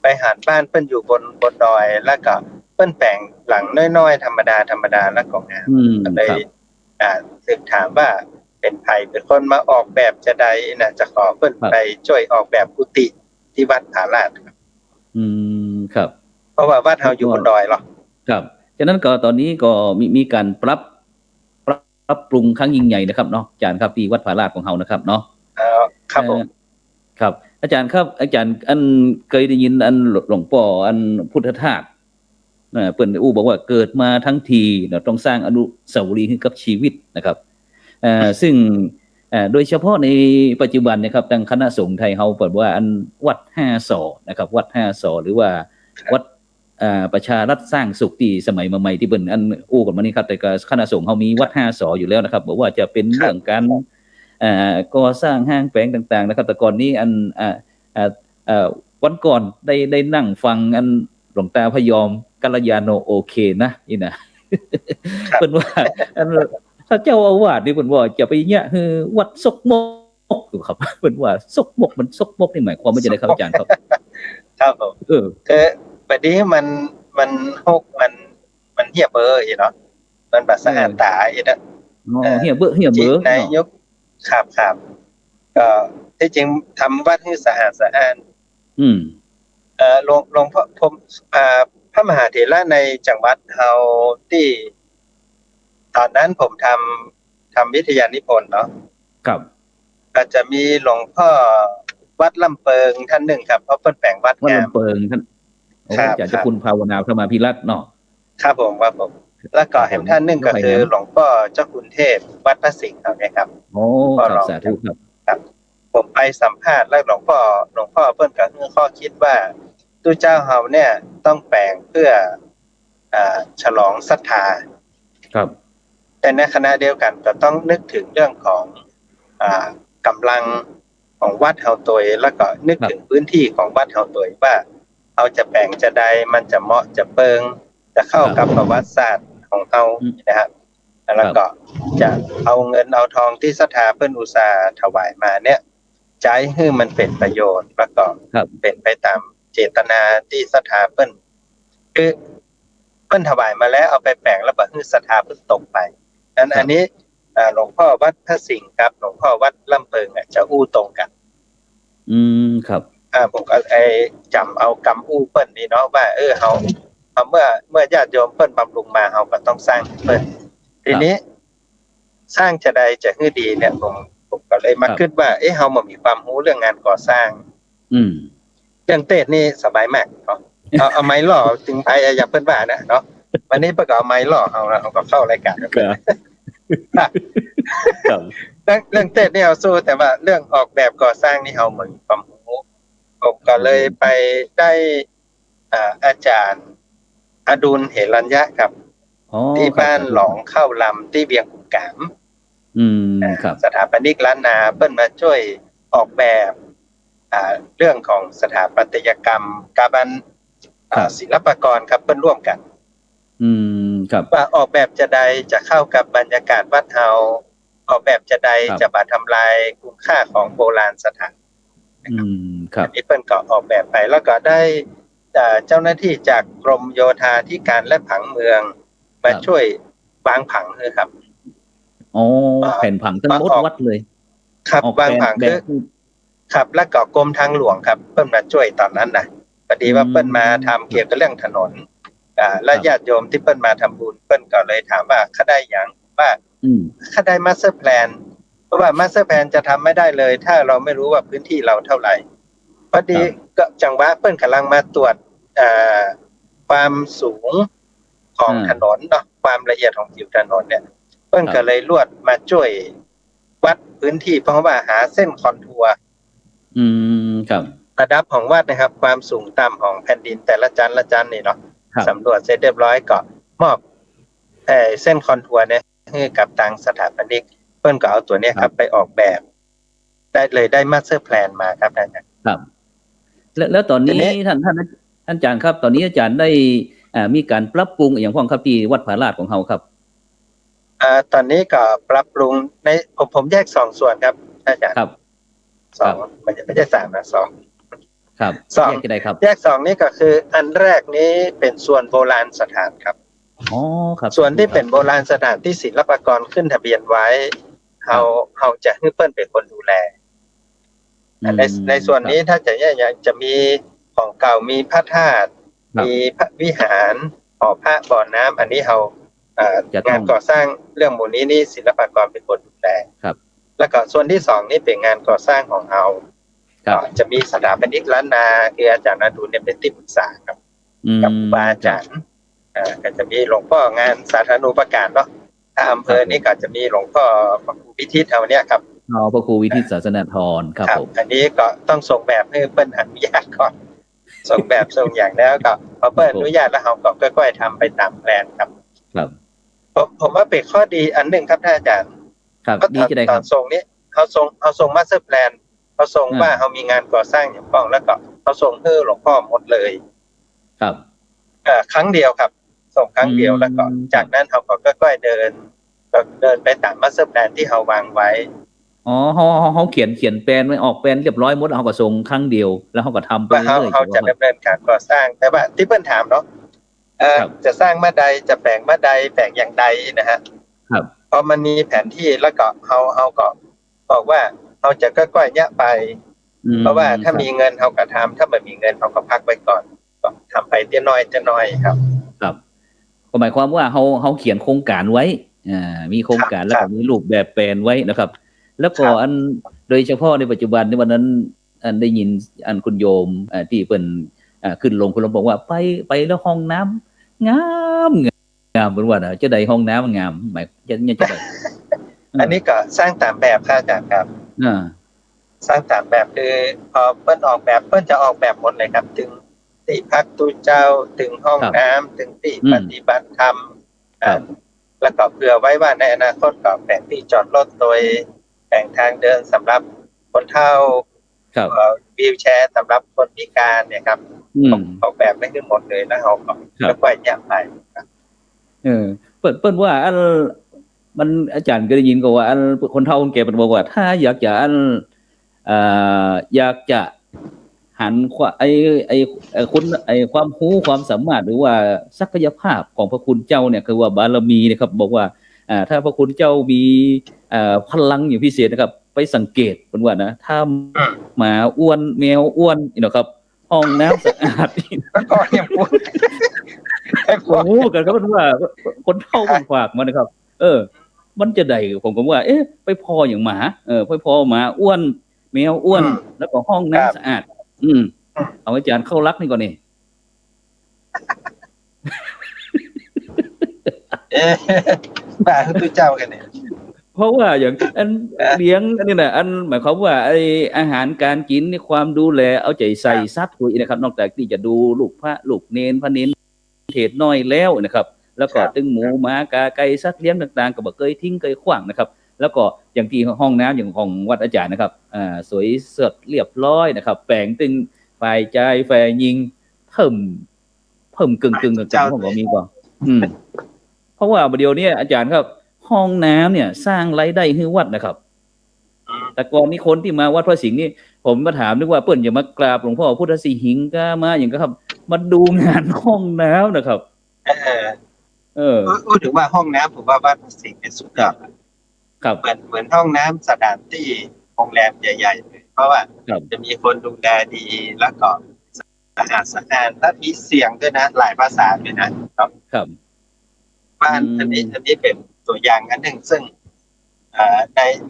ไปหันบ้านเปิ้นอยู่บนดอยแล้วก็เปิ้นแปลงหลังน้อยๆธรรมดาแล้วก็งามก็เลยถึงถามว่าเป็นใครเป็นคนมาออกแบบจะได้นะจะขอเปิ้นไปช่วยออกแบบกุฏิที่วัดผาลาดครับครับเพราะว่าวัดเฮาอยู่บนดอยหรอครับฉะนั้นก็ตอนนี้ก็มีการปรับปรุงครั้งยิ่งใหญ่นะครับเนาะอาจารย์ครับที่วัดผาลาดของเฮานะครับเนาะครับผมครับอาจารย์ครับอาจารย์เคยได้ยินหลวงพ่อพุทธทาสเปิ้นบอกว่าเกิดมาทั้งทีเราต้องสร้างอนุสาวรีย์ให้กับชีวิตนะครับซึ่งโดยเฉพาะในปัจจุบันนะครับทางคณะสงฆ์ไทยเฮาเปิดว่าวัด5 ศอนะครับวัด5 ศอหรือว่าวัดประชารัฐสร้างสุขที่สมัยใหม่ที่เปิ้นกันมานี่ครับแต่ก็คณะสงฆ์เฮามีวัด5 ศออยู่แล้วนะครับบอกว่าจะเป็นเรื่องการก่อสร้างห้างแปลงต่างๆนะครับแต่ก่อนนี้วันก่อนได้นั่งฟังหลวงตาพยอมกัลยาโนโอเคนะนี่นะเพิ่นว่าถ้าเจ้าอาวาสนี่เพิ่นว่าจะไปเนี่ยคือวัดซกมกอยู่ครับเพิ่นว่าซกมกมันซกมกนี่หมายความว่าจะได้ครับอาจารย์ครับครับผมบัดนี้ มันหกมันเหี่ยเบอร์อีเนาะมันแบบสะอาดตาอีนะ อ๋อเหี่ยเบ้อ จิตนา เนาะ ยกครับก็ที่จริงทำวัดให้สะอาด อืม หลวงพ่อผมพระมหาเถระในจังหวัดเฮาที่ตอนนั้นผมทำวิทยานิพนธ์เนาะ ครับ ก็จะมีหลวงพ่อวัดลำเปิงท่านหนึ่งครับเพราะเพิ่นแปลงวัด วัด งาม ลำเปิงท่านโอ้ ครับ จากเจ้าคุณภาวนาพระมาพิรัตน์เนาะ ครับผมแล้วก็แห่งท่านหนึ่งก็คือหลวงพ่อเจ้าคุณเทพวัดพระสิงห์ครับ โอ้ ก็ ครั ล บ อง สาธุครับ ครับผมไปสัมภาษณ์แล้วหลวงพ่อเพิ่นก็ให้ข้อคิดว่าตู้เจ้าเฮาเนี่ยต้องแปลงเพื่อฉลองศรัทธา ครับ แต่ในขณะเดียวกันก็ต้องนึกถึงเรื่องของกำลังของวัดเฮาตัวแล้วก็นึกถึงพื้นที่ของวัดเฮาตัวว่าเราจะแปลงจะใดมันจะเหมาะจะเปิงจะเข้ากับประวัติศาสตร์ของเฮานะครับแล้วก็จะเอาเงินเอาทองที่ศรัทธาเพิ่นอุตสาห์ถวายมาเนี่ยใช้ให้มันเป็นประโยชน์แล้วก็ ครับ เป็นไปตามเจตนาที่ศรัทธาเพิ่นคือเพิ่นถวายมาแล้วเอาไปแปลงแล้วบ่ให้ศรัทธาเพิ่นตกไปนั้นอันนี้หลวงพ่อวัดพระสิงห์ครับหลวงพ่อวัดลำเพิงจะอู้ตรงกัน ครับ ผมก็จำเอากำอู้เปิ้นนี่เนาะว่าเฮาเมื่อญาติโยมเปิ้นบำรุงมาเฮาก็ต้องสร้างเปิ้นทีนี้สร้างจะใดจะให้ดีเนี่ยผมก็เลยมาคิดว่าเฮาบ่มีความรู้เรื่องงานก่อสร้าง เรื่องเทศนี่สบายมากเนาะเอาไม้ล่อถึงไปอย่าเปิ้นว่านะเนาะวันนี้เพิ่นก็เอาไม้ล่อเฮาแล้วเฮาก็เข้ารายการกัน ครับ เรื่องเทศนี่เอาสู้แต่ว่าเรื่องออกแบบก่อสร้างนี่เฮาเหมือนความรู้ผมก็เลยไปได้อาจารย์อดุลเหรัญญะครับที่บ้านหลองเข้าลำที่เวียงกุ่มกาม ครับ สถาปนิกล้านนาเปิ้นมาช่วยออกแบบเรื่องของสถาปัตยกรรมกับศิลปากรครับเปิ้นร่วมกัน ครับ ว่าออกแบบจะใดจะเข้ากับบรรยากาศวัดเฮาออกแบบจะใดจะบ่ทำลายคุณค่าของโบราณสถานครับ นี่เปิ้นก็ออกแบบไปแล้วก็ได้เจ้าหน้าที่จากกรมโยธาธิการและผังเมืองมาช่วยวางผังครับแผ่นผังทั้งหมดวัดเลย ครับวางผังคือครับแล้วก็กรมทางหลวงครับเปิ้นมาช่วยตอนนั้นนะพอดีว่าเปิ้นมาทำเกี่ยวกับเรื่องถนนและญาติโยมที่เปิ้นมาทำบุญเปิ้นก็เลยถามว่าเขาได้อย่างว่าเขาได้มาสเตอร์แพลนเพราะว่ามาสเตอร์แพลนจะทำไม่ได้เลยถ้าเราไม่รู้ว่าพื้นที่เราเท่าไหร่พอดีก็จังหวะเปิ้นกำลังมาตรวจความสูงของถนนเนาะความละเอียดของผิวถนนเนี่ยเปิ้นก็เลยลวดมาช่วยวัดพื้นที่เพราะว่าหาเส้นคอนทัวร์ครับระดับของวัดนะครับความสูงต่ำของแผ่นดินแต่ละชั้นนี่เนาะสำรวจเสร็จเรียบร้อยก็มอบเส้นคอนทัวร์เนี่ยให้กับทางสถาปนิกเพิ่นก็เอาตัวเนี้ยครับไปออกแบบได้มาสเตอร์แพลนมาครับอาจารย์ครับแล้วตอนนี้ท่านอาจารย์ครับตอนนี้อาจารย์ได้มีการปรับปรุงอย่างพ้องครับที่วัดผาลาดของเฮาครับตอนนี้ก็ปรับปรุงในผมแยก2ส่วนครับอาจารย์ครับ2มันจะไม่ใช่3นะ2ครับแยกได้ครับแยก2นี้ก็คืออันแรกนี้เป็นส่วนโบราณสถานครับครับส่วนที่เป็นโบราณสถานที่ศิลปากรขึ้นทะเบียนไว้เฮาจะให้เพิ่นเป็นคนดูแลในส่วนนี้ถ้าจะมีของเก่ามีพระธาตุมีพระวิหารหอพระบ่อน้ำอันนี้เฮางานก่อสร้างเรื่องหมู่นี้นี่ศิลปากรเป็นคนดูแลครับแล้วก็ส่วนที่2นี่เป็นงานก่อสร้างของเฮาจะมีสถาปนิกล้านนาคืออาจารย์อดุลเนี่ยเป็นที่ปรึกษาครับกับครูบาอาจารย์ก็จะมีหลวงพ่องานสาธารณูปการเนาะถ้าอำเภอนี่ก็จะมีหลวงพ่อพระครูวิทิตเท่านี้ครับพระครูวิทิตศาสนาธรครับผมอันนี้ก็ต้องส่งแบบให้เปิ้ลอนุญาตก่อนส่งแบบส่งอย่างแล้วก็พอเปิ้ลอนุญาตแล้วเราก็ค่อยๆทำไปตามแผนครับผมว่าเป็นข้อดีอันหนึ่งครับท่านอาจารย์ครับดีจะได้ครับตอนส่งนี้เขาส่งมาสเตอร์แพลนเขาส่งว่าเขามีงานก่อสร้างอย่างป้องแล้วก็เขาส่งให้หลวงพ่อหมดเลยครับครั้งเดียวครับส่งครั้งเดียวแล้วก็จากนั้นเขาก็ค่อยๆเดินไปตามมาสเตอร์แพลนที่เขาวางไว้เขาเขียนแปลนไว้ออกแปลนเรียบร้อยหมดเขาก็ส่งครั้งเดียวแล้วเขาก็ทำไปเรื่อยๆเขาจะดำเนินการก่อสร้างแต่ว่าที่เพิ่นถามเนาะ ครับ จะสร้างเมื่อใดจะแปลงเมื่อใดแปลงอย่างใดนะฮะ ครับ พอมันมีแผนที่แล้วก็เขาก็บอกว่าเขาจะค่อยๆแยะไป เพราะว่าถ้ามีเงินเขาก็ทำถ้าไม่มีเงินเขาก็พักไว้ก่อนก็ทำไปเตี้ยน้อยจะน้อยครับ ครับก็หมายความว่าเขาเขียนโครงการไว้มีโครงการแล้วก็มีรูปแบบแปลนไว้นะครับ แล้วก็อันโดยเฉพาะในปัจจุบันในวันนั้นอันได้ยินอันคุณโยมที่เปิ้นขึ้นลงคุณลงบอกว่าไปแล้วห้องน้ำงามงามเหมือนว่าจะได้ห้องน้ำงามหมายจะได้ อันนี้ก็สร้างตามแบบค่ะอาจารย์ครับสร้างตามแบบคือพอเปิ้นออกแบบเปิ้นจะออกแบบหมดเลยครับถึงที่พักตู้เจ้าถึงห้องน้ำถึงที่ปฏิบัติธรรมแล้วก็เผื่อไว้ว่าในอนาคตก็แบ่งที่จอดรถโดยแบ่งทางเดินสำหรับคนเฒ่าวีลแชร์สำหรับคนพิการเนี่ยครับออกแบบไม่ขึ้นหมดเลยแล้วเขาก็ค่อยๆแยกไปครับเปิ้นว่าอันมันอาจารย์ก็ได้ยินก็ว่าอันคนเฒ่าคนแก่เปิ้นบอกว่าถ้าอยากจะอันอยากจะหันคุณความรู้ความสามารถหรือว่าศักยภาพของพระคุณเจ้าเนี่ยคือว่าบารมีนะครับบอกว่าถ้าพระคุณเจ้ามีพลังอย่างพิเศษนะครับไปสังเกตเพิ่นว่านะถ้าหมาอ้วนแมวอ้วนนี่นะครับห้องน้ำสะอาดนี่ก็ยังพูดโอ้โหกันก็เพิ่นว่าคนเฒ่ามันฝากมานะครับมันจะได้ผมก็ว่าไปพออย่างหมาไปพอหมาอ้วนแมวอ้วนแล้วก็ห้องน้ำสะอาดเอาอาจารย์เข้ารักนี่ก่อนนี่บ้าคือเจ้ากันเนี่ยเพราะว่าอย่างอันเลี้ยงอันนี้นะอันหมายความว่าไอ้อาหารการกินในความดูแลเอาใจใส่ซัดคุยนะครับนอกจากที่จะดูลูกพระลูกเนนพระเนนเทศน้อยแล้วนะครับแล้วก็ตึงหมูหมากาไก่สัตว์เลี้ยงต่างๆก็บ่เคยทิ้งเคยขว้างนะครับแล้วก็อย่างที่ห้องน้ำอย่างของวัดอาจารย์นะครับสวยสดเรียบร้อยนะครับแปลงตึงฝ่ายใจฝ่ายยิงเพิ่มกึ่งกับจังของมีก่อนเพราะว่าเดี๋ยวนี้อาจารย์ครับห้องน้ำเนี่ยสร้างรายได้ให้วัดนะครับแต่ก่อนนี้คนที่มาวัดพระสิงห์นี่ผมมาถามนึกว่าเปิ้นจะมากราบหลวงพ่อพุทธสิหิงก็มาอย่างก็ครับมาดูงานห้องน้ำนะครับพูดถึงว่าห้องน้ำผมว่าวัดพระสิงห์เป็นสุดยอดครับเหมือนห้องน้ำสถานที่โรงแรมใหญ่ๆเลยเพราะว่าจะมีคนดูแลดีแล้วก็สะอาดและมีเสียงด้วยนะหลายภาษาด้วยนะครับบ้านอันนี้เป็นตัวอย่างอันหนึ่งซึ่ง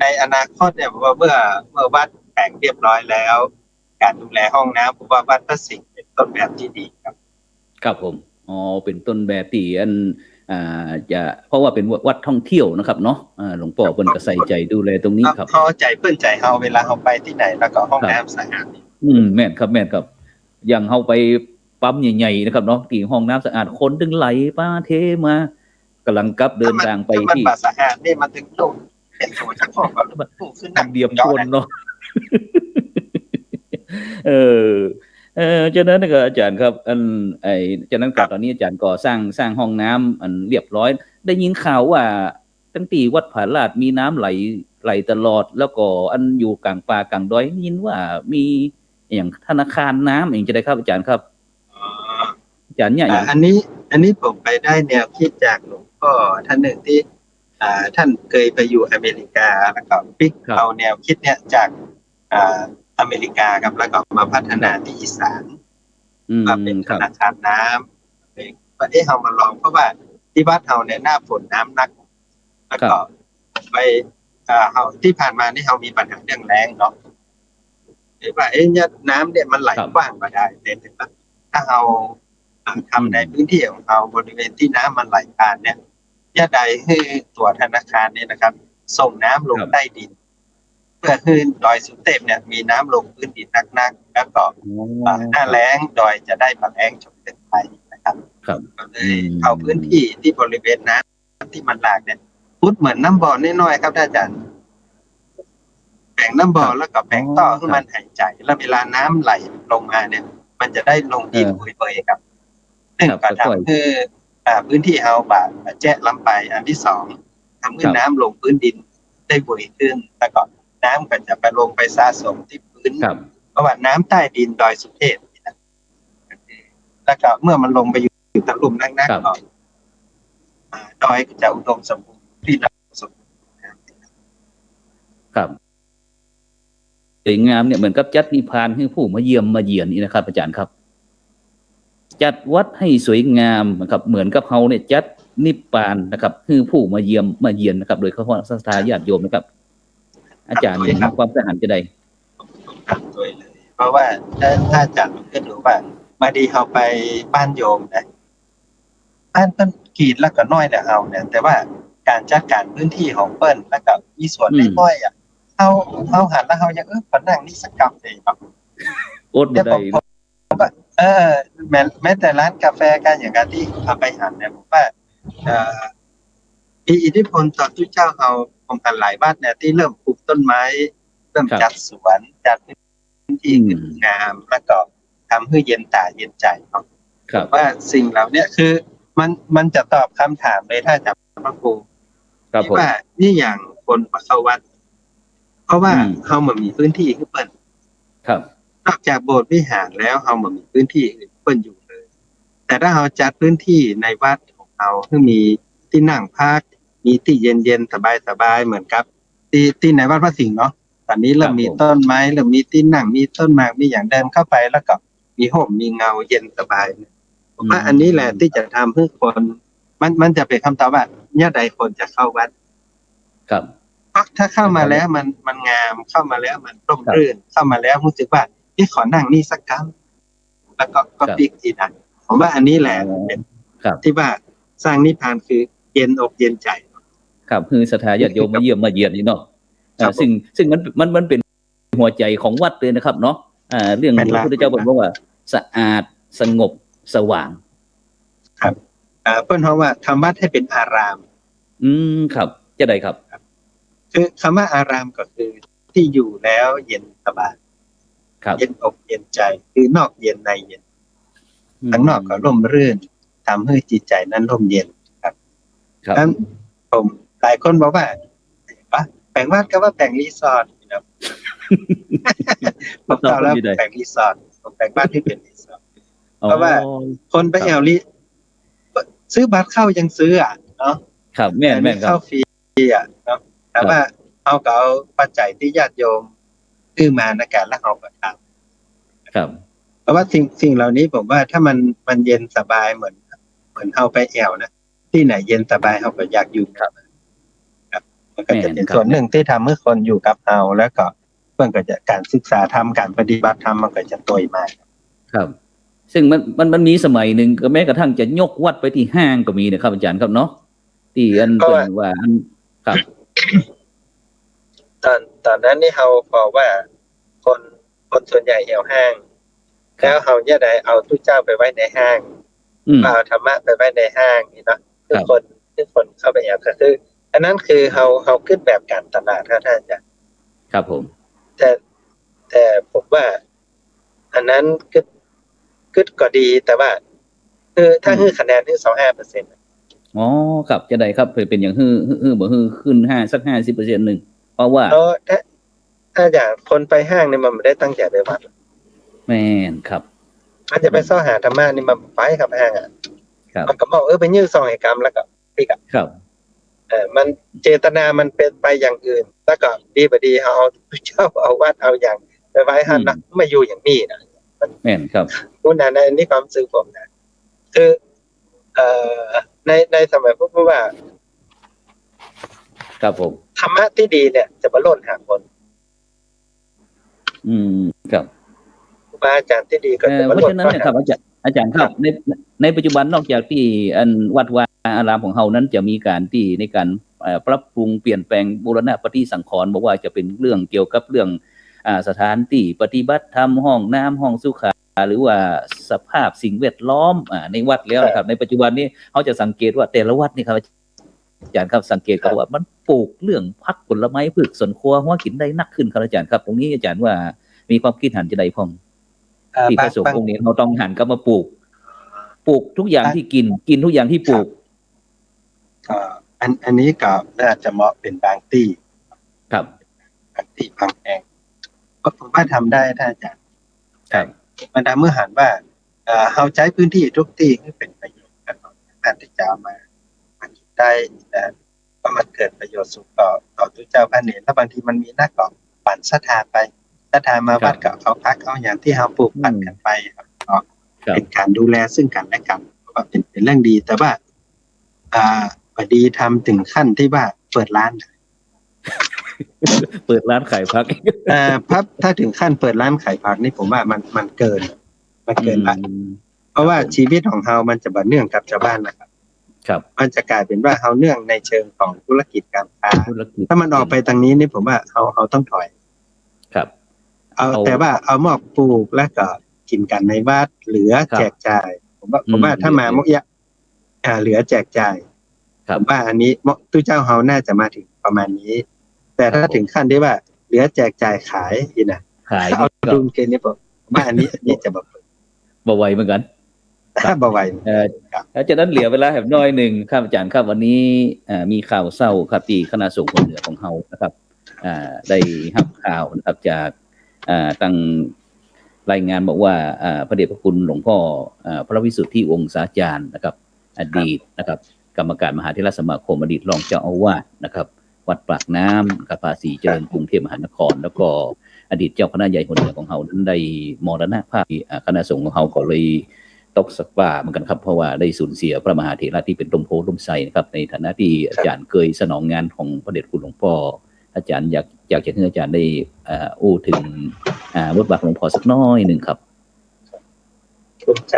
ในอนาคตเนี่ยว่าเมื่อวัดแปลงเรียบร้อยแล้วการดูแลห้องน้ำผมว่าวัดพระสิงห์เป็นต้นแบบที่ดีครับครับผมเป็นต้นแบบที่อันจะเพราะว่าเป็นวัดท่องเที่ยวนะครับเนาะหลวงพ่อเพิ่นก็ใส่ใจดูแลตรงนี้ครับเขาใจเพิ่นใจเฮาเวลาเฮาไปที่ไหนแล้วก็ห้องน้ำสะอาดแม่นครับอย่างเฮาไปปั๊มใหญ่ๆนะครับเนาะที่ห้องน้ำสะอาดคนดึงไหลป้าเทมากำลังกลับเดินทางไปที่มันสะอาดนี่มันถึงโลกเป็นโซนเฉพาะแบบขึ้นหนักเดียมชนเนาะฉะนั้นก็อาจารย์ครับฉะนั้นก็ตอนนี้อาจารย์ก็สร้างห้องน้ำอันเรียบร้อยได้ยินข่าวว่าตั้งแต่วัดผาลาดมีน้ำไหลตลอดแล้วก็อันอยู่กลางป่ากลางดอยยินว่ามีอย่างธนาคารน้ำอย่างจะได้ครับอาจารย์ครับอาจารย์เนี่ยอันนี้ผมไปได้แนวคิดจากหลวงพ่อท่านหนึ่งที่ท่านเคยไปอยู่อเมริกาแล้วก็ปิ๊กเอาแนวคิดเนี่ยจากอเมริกาครับแล้วก็มาพัฒนาที่อีสานมาเป็นธนาคารน้ำประเทศเรามาลองเพราะว่าที่บ้านเราเนี่ยหน้าฝนน้ำนักแล้วก็ไปเราที่ผ่านมานี่เรามีปัญหาเรื่องแล้งเนาะหรือว่าน้ำเนี่ยมันไหลกว้างมาได้แต่ถ้าเราทำในพื้นที่ของเราบริเวณที่น้ำมันไหลผ่านเนี่ยใดให้ตัวธนาคารเนี่ยนะครับส่งน้ำลงใต้ดินเพื่อให้ดอยสุเทพเนี่ยมีน้ำลงพื้นดินนักๆแล้วก็หน้าแล้งดอยจะได้มาแล้งจนเกินไปนะครับก็เลยเอาพื้นที่ที่บริเวณน้ำที่มันหลากเนี่ยพุดเหมือนน้ำบ่อน้อยๆครับอาจารย์แบ่งน้ำบ่อแล้วก็แบ่งต่อให้มันหายใจแล้วเวลาน้ำไหลลงมาเนี่ยมันจะได้ลงดินเปื่อยๆครับซึ่งก็ทำให้พื้นที่เอาบาดแจ้ลำไปอันที่สองทำให้น้ำลงพื้นดินได้บ่อยขึ้นแล้วก็น้ำก็จะไปลงไปสะสมที่พื้นเพราะว่าน้ำใต้ดินดอยสุเทพแล้วก็เมื่อมันลงไปอยู่ อยู่ตะลุ่มนั่งๆก็ดอยก็จะอุดมสมบูรณ์ที่เราสมบูรณ์นะครับ ครับสวยงามเนี่ยเหมือนกับจัดนิพพานให้ผู้มาเยี่ยมมาเยียนนี่นะครับอาจารย์ครับ จัดวัดให้สวยงามนะครับเหมือนกับเขาเนี่ยจัดนิพพานนะครับให้ผู้มาเยี่ยมมาเยียนนะครับ โดยเฉพาะศรัทธาญาติโยมนะครับ อาจารย์มีความกระหันจะใด ทำตัวเลยเพราะว่าถ้าอาจารย์ก็ดูว่ามาดีเขาไปบ้านโยมนะบ้านเปิ้นกรีดแล้วก็น้อยแต่เอาเนี่ยแต่ว่าการจัดการพื้นที่ของเปิ้นแล้วก็มีส่วนน้อยอ่ะเอาหันแล้วเขายังพนั่งนี่สักกาแฟครับ โอดบ่ได้ แม้แต่ร้านกาแฟกันอย่างการที่เอาไปหันเนี่ยผมว่ามีอิทธิพลต่อทุกเจ้าเขาผมกันหลายบ้านเนี่ยที่เริ่มปลูกต้นไม้เริ่มจัดสวนจัดพื้นที่งามแล้วก็ทำให้เย็นตาเย็นใจเนาะว่าสิ่งเหล่านี้คือมันจะตอบคำถามเลยถ้าจะพระครูที่ว่านี่อย่างคนมาเข้าวัดเพราะว่าเขาเหมือนมีพื้นที่คือเปิ้นครับนอกจากโบสถ์วิหารแล้วเขาเหมือนมีพื้นที่อื่นเปิ้นอยู่เลยแต่ถ้าเราจัดพื้นที่ในวัดของเราให้มีที่นั่งพักมีที่เย็นๆสบายๆเหมือนกับที่ในวัดพระสิงห์เนาะตอนนี้เริ่มมีต้นไม้เริ่มมีที่นั่งมีต้นไม้มีอย่างเดินเข้าไปแล้วก็มีห่มมีเงาเย็นสบายผมว่าอันนี้แหละที่จะทำให้คนมันจะเป็นคำตอบว่าเนี่ยใดคนจะเข้าวัดครับถ้าเข้ามาแล้วมันงามเข้ามาแล้วมันร่มรื่นเข้ามาแล้วรู้สึกว่านี่ขอนั่งนี่สักครั้งแล้วก็ปิกอีกนะผมว่าอันนี้แหละเป็นที่ว่าสร้างนิพพานคือเย็นอกเย็นใจครับคือศรัทธาญาติโยมมาเยี่ยมมาเยียนนี่เนาะซึ่งมันเป็นหัวใจของวัดเลยนะครับเนาะเรื่องพระพุทธเจ้าบอกว่าสะอาดสงบสว่างครับเพิ่นเพราะว่าทำวัดให้เป็นอารามครับจะได้ครับคือคำว่าอารามก็คือที่อยู่แล้วเย็นสบายเย็นอกเย็นใจคือนอกเย็นในเย็นข้างนอกก็ร่มรื่นทำให้จิตใจนั้นร่มเย็นครับนั้นผมหลายคนบอกว่าแบ่งวัดก็ว่าแบ่งรีสอร์ทนะผมตอบแล้วแบ่งรีสอร์ทผมแบ่งวัดที่เป็นรีสอร์ทเพราะว่าคนไปแอลลี่ซื้อบัตรเข้ายังซื้อเนาะครับแม่นครับเข้าฟรีเนาะแต่ว่าเอาก็เอาปัจจัยที่ญาติโยมซื้อมาในการแล้วเอาก็ทำครับเพราะว่าสิ่งเหล่านี้ผมว่าถ้ามันเย็นสบายเหมือนเอาไปแอลนะที่ไหนเย็นสบายเขาก็อยากอยู่ครับมันก็จะเป็นส่วนหนึ่งที่ทำให้คนอยู่กับเราแล้วก็เพื่อนก็จะการศึกษาธรรมการปฏิบัติธรรมมันก็จะโตมากครับซึ่งมันมีสมัยหนึ่งก็แม้กระทั่งจะยกวัดไปที่ห้างก็มีนะครับอาจารย์ครับเนาะที่อันเป็นว่าครับตอนนั้นนี่เขาบอกว่าคนส่วนใหญ่แอวห้างแล้วเขาเนี่ยได้เอาทุกเจ้าไปไว้ในห้างเอาธรรมะไปไว้ในห้างนี่เนาะทุกคนเข้าไปแอวก็คืออันนั้นคือเขาขึ้นแบบการตลาดท่านอาจารย์ครับผมแต่ผมว่าอันนั้นก็ดีแต่ว่าคือถ้าฮื้อคะแนนที่ 25% อ๋อครับจะได้ครับเป็นอย่างฮื้อบ่ฮื้อขึ้น5สัก 50% นึงเพราะว่าถ้าอย่างคนไปห้างนี่มันไม่ได้ตั้งใจไปวัดแม่นครับมันจะไปซ่อหาธรรมะนี่มันไปกับห้างครับมันก็บอกไปยื้อซองให้กรรมแล้วก็ปิกครับมันเจตนามันเป็นไปอย่างอื่นแล้วก็ดีบ่ดีเอาเจ้าเอาวัดเอาอย่างไปไว้หันนะมาอยู่อย่างนี้นะแม่นครับคุณในนี่ความรู้สึกผมนะคือในสมัยพวกว่าครับผมธรรมะที่ดีเนี่ยจะมาโลดหาคนครับครูบาอาจารย์ที่ดีก็จะมาโลดเพราะฉะนั้นเนี่ยครับอาจารย์ครับในปัจจุบันนอกจากที่อันวัดวาอารามของเฮานั้นจะมีการที่ในการปรับปรุงเปลี่ยนแปลงบูรณะปฏิสังขรณ์บอกว่าจะเป็นเรื่องเกี่ยวกับเรื่องสถานที่ปฏิบัติธรรมห้องน้ำห้องสุขาหรือว่าสภาพสิ่งแวดล้อมในวัดแล้วนะครับในปัจจุบันนี้เขาจะสังเกตว่าแต่ละวัดนี่ครับอาจารย์ครับสังเกตกับว่ามันปลูกเรื่องพักผลไม้พืชสวนครัวหัวกินได้นักขึ้นครับอาจารย์ครับตรงนี้อาจารย์ว่ามีความคิดหันจะใดพ้องที่พระสงฆ์องค์นี้เราต้องหันก็มาปลูกทุกอย่างที่กินทุกอย่างที่ปลูกอันนี้ก็น่าจะเหมาะเป็นบางที่ครับบางที่บางแห่งผมว่าทำได้ท่านอาจารย์ครับมันทำเมื่อหันว่าเราใช้พื้นที่ทุกที่ให้เป็นประโยชน์ ารถที่จะเอามากินได้เพราะมันเกิดประโยชน์สูงต่อทุกเจ้าพระเนรแล้วบางทีมันมีหน้าเกาะปั่นศรัทธาไปศรัทธามาวัดกับเขาพักเขาอย่างที่เราปลูกปั่นกันไปครับก็เป็นการดูแลซึ่งกันและกันก็เป็นเรื่องดีแต่ว่าพอดีทำถึงขั้นที่ว่าเปิดร้านขายผักพับถ้าถึงขั้นเปิดร้านขายผักนี่ผมว่ามันเกินไปเพราะว่าชีวิตของเรามันจะบัดเนื่องกับชาวบ้านนะครับมันจะกลายเป็นว่าเราเนื่องในเชิงของธุรกิจการค้าถ้ามันออกไปทางนี้นี่ผมว่าเราต้องถอยครับแต่ว่าเอามอบปลูกแล้วก็กินกันในวัดเหลือแจกจ่ายผมว่าถ้ามามกยะเหลือแจกจ่ายผมว่าอันนี้ตู้เจ้าเฮาน่าจะมาถึงประมาณนี้แต่ถ้าถึงขั้นที่ว่าเหลือแจกจ่ายขายอีนะเอาดุลเกณฑ์นี้ผมว่าอันนี้จะบ่ไหวเหมือนกันบ่ไหวแล้วจากนั้นเหลือเวลาแหบน้อยหนึ่งครับอาจารย์ครับวันนี้มีข่าวเศร้าครับที่คณะสงฆ์คนเหนือของเฮานะครับได้รับข่าวนะครับจากตั้งรายงานบอกว่าพระเดชพระคุณหลวงพ่อพระวิสุทธิวงศาจารย์นะครับอดีตนะครับกรรมการมหาเถรสมาคมอดีตรองเจ้าอาวาสนะครับวัดปากน้ำกับภาษีเจริญกรุงเทพมหานครแล้วก็อดีตเจ้าคณะใหญ่คนเหนือของเฮานั้นได้มรณภาพคณะสงฆ์ของเฮาก็เลยตกสักว่าเหมือนกันครับเพราะว่าได้สูญเสียพระมหาเถระที่เป็นร่มโพล่มไทรนะครับในฐานะที่อาจารย์เคยสนองงานของพระเดชคุณหลวงพ่ออาจารย์อยากจะให้อาจารย์ได้อู้ถึงบทบาทของหลวงพ่อสักน้อยหนึ่งครับผมจ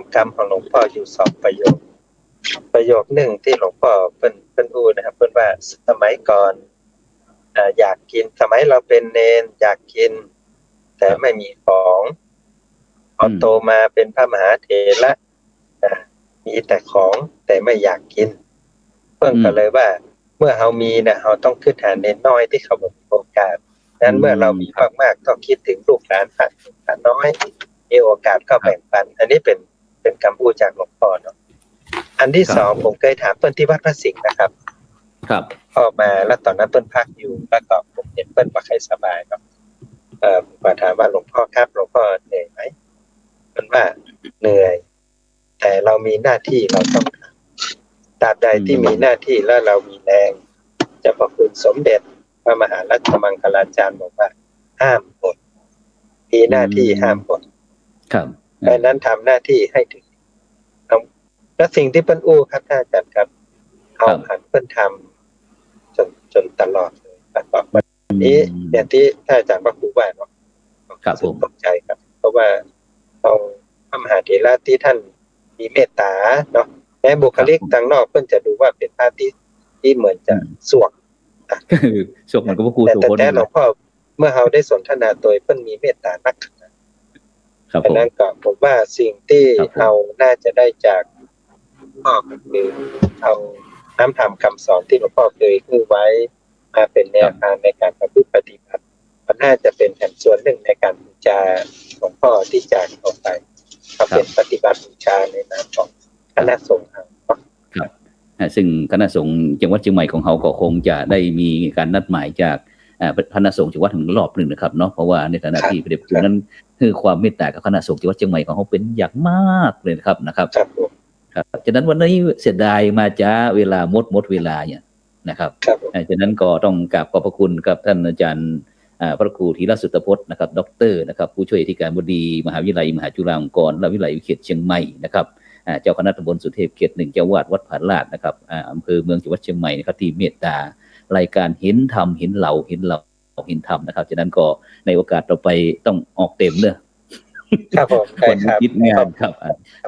ำคำของหลวงพ่ออยู่2ประโยคหนึ่งที่หลวงพ่อเพิ่นพูดนะครับเพิ่นว่าสมัยก่อนอยากกินสมัยเราเป็นเณรอยากกินแต่ไม่มีของพอโตมาเป็นพระมหาเถระมีแต่ของแต่ไม่อยากกินเพิ่นก็เลยว่าเมื่อเฮามีนะเฮาต้องคิดหาเณรน้อยที่เขาบ่มีโอกาสนั้นเมื่อเรามีมากๆต้องคิดถึงลูกหลานผ่านน้อยมีโอกาสก็แบ่งปันอันนี้เป็นคำพูดจากหลวงพ่อเนาะอันที่2ผมเคยถามเพิ่นที่วัดพระสิงห์นะครับพ่อมาแล้วตอนนั้นเพิ่นพักอยู่แล้วก็ผมเห็นเพิ่นบ่ค่อยสบายครับผมถามว่าหลวงพ่อครับหลวงพ่อเหนื่อยไหมเพิ่นว่าเหนื่อยแต่เรามีหน้าที่เราต้องทำตราบใดที่มีหน้าที่แล้วเรามีแรงจะพระคุณสมเด็จพระมหารัชมังคลาจารย์บอกว่าห้ามอดมีหน้าที่ห้ามอดดังนั้นทำหน้าที่ให้ถึงและสิ่งที่เพิ่นอู้ครับท่านอาจารย์ครับเอาหันเพิ่นทำจนตลอดเลยครับวันนี้อย่างที่ท่านอาจารย์พระครูว่าเนาะครับผมตกใจครับเพราะว่าเอาพระมหาเถระที่ท่านมีเมตตาเนาะแม้บุคลิกทางนอกเพิ่นจะดูว่าเป็นพระที่เหมือนจะสวกเหมือนกับพระครูสุพจน์แต่หลวงพ่อเมื่อเราได้สนทนาโดยเพิ่นมีเมตตานักครับดังนั้นก็ผมว่าสิ่งที่เราน่าจะได้จากพ่อก็คือเอาน้ำธรรมคำสอนที่หลวงพ่อเคยพูดไว้มาเป็นแนวทางในการประพฤติปฏิบัติมันน่าจะเป็นแห่งส่วนหนึ่งในการบูชาหลวงพ่อที่จากออกไปก็เป็นปฏิบัติบูชาในนามของคณะสงฆ์ครับซึ่งคณะสงฆ์จังหวัดเชียงใหม่ของเราก็คงจะได้มีการนัดหมายจากคณะสงฆ์จังหวัดถึงรอบหนึ่งนะครับเนาะเพราะว่าในฐานะที่พระเดชพระคุณนั้นคือความเมตตากับคณะสงฆ์จังหวัดเชียงใหม่ของเขาเป็นอย่างมากเลยนะครับฉะนั้นวันนี้เสียดายมาจ้าเวลาหมดเวลาเนี่ยนะครับฉะนั้นก็ต้องกราบขอบพระคุณกับท่านอาจารย์พระครูธีรสุตพจน์นะครับด็อกเตอร์นะครับผู้ช่วยอธิการบดีมหาวิทยาลัยมหาจุฬาลงกรณ์และวิทยาลัยเขตเชียงใหม่นะครับเจ้าคณะตำบลสุเทพเขต1เจ้าวาดวัดผาลาดนะครับอำเภอเมืองจังหวัดเชียงใหม่นะครับที่เมตตารายการเห็นธรรมเห็นเราเห็นธรรมนะครับฉะนั้นก็ในโอกาสต่อไปต้องออกเต็มเนอะครับผมคนคิดงานครับ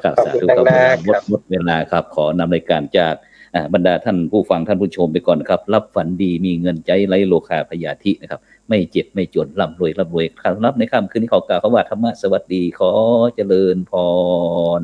สาธุครับหมดเวลาครับขอนำรายการจากบรรดาท่านผู้ฟังท่านผู้ชมไปก่อนนะครับรับฝันดีมีเงินใจไร้โลคาพยาธินะครับไม่เจ็บไม่จนร่ำรวยครับรับในค่ำคืนนี้ขอกล่าวคำว่าธรรมะสวัสดีขอเจริญพร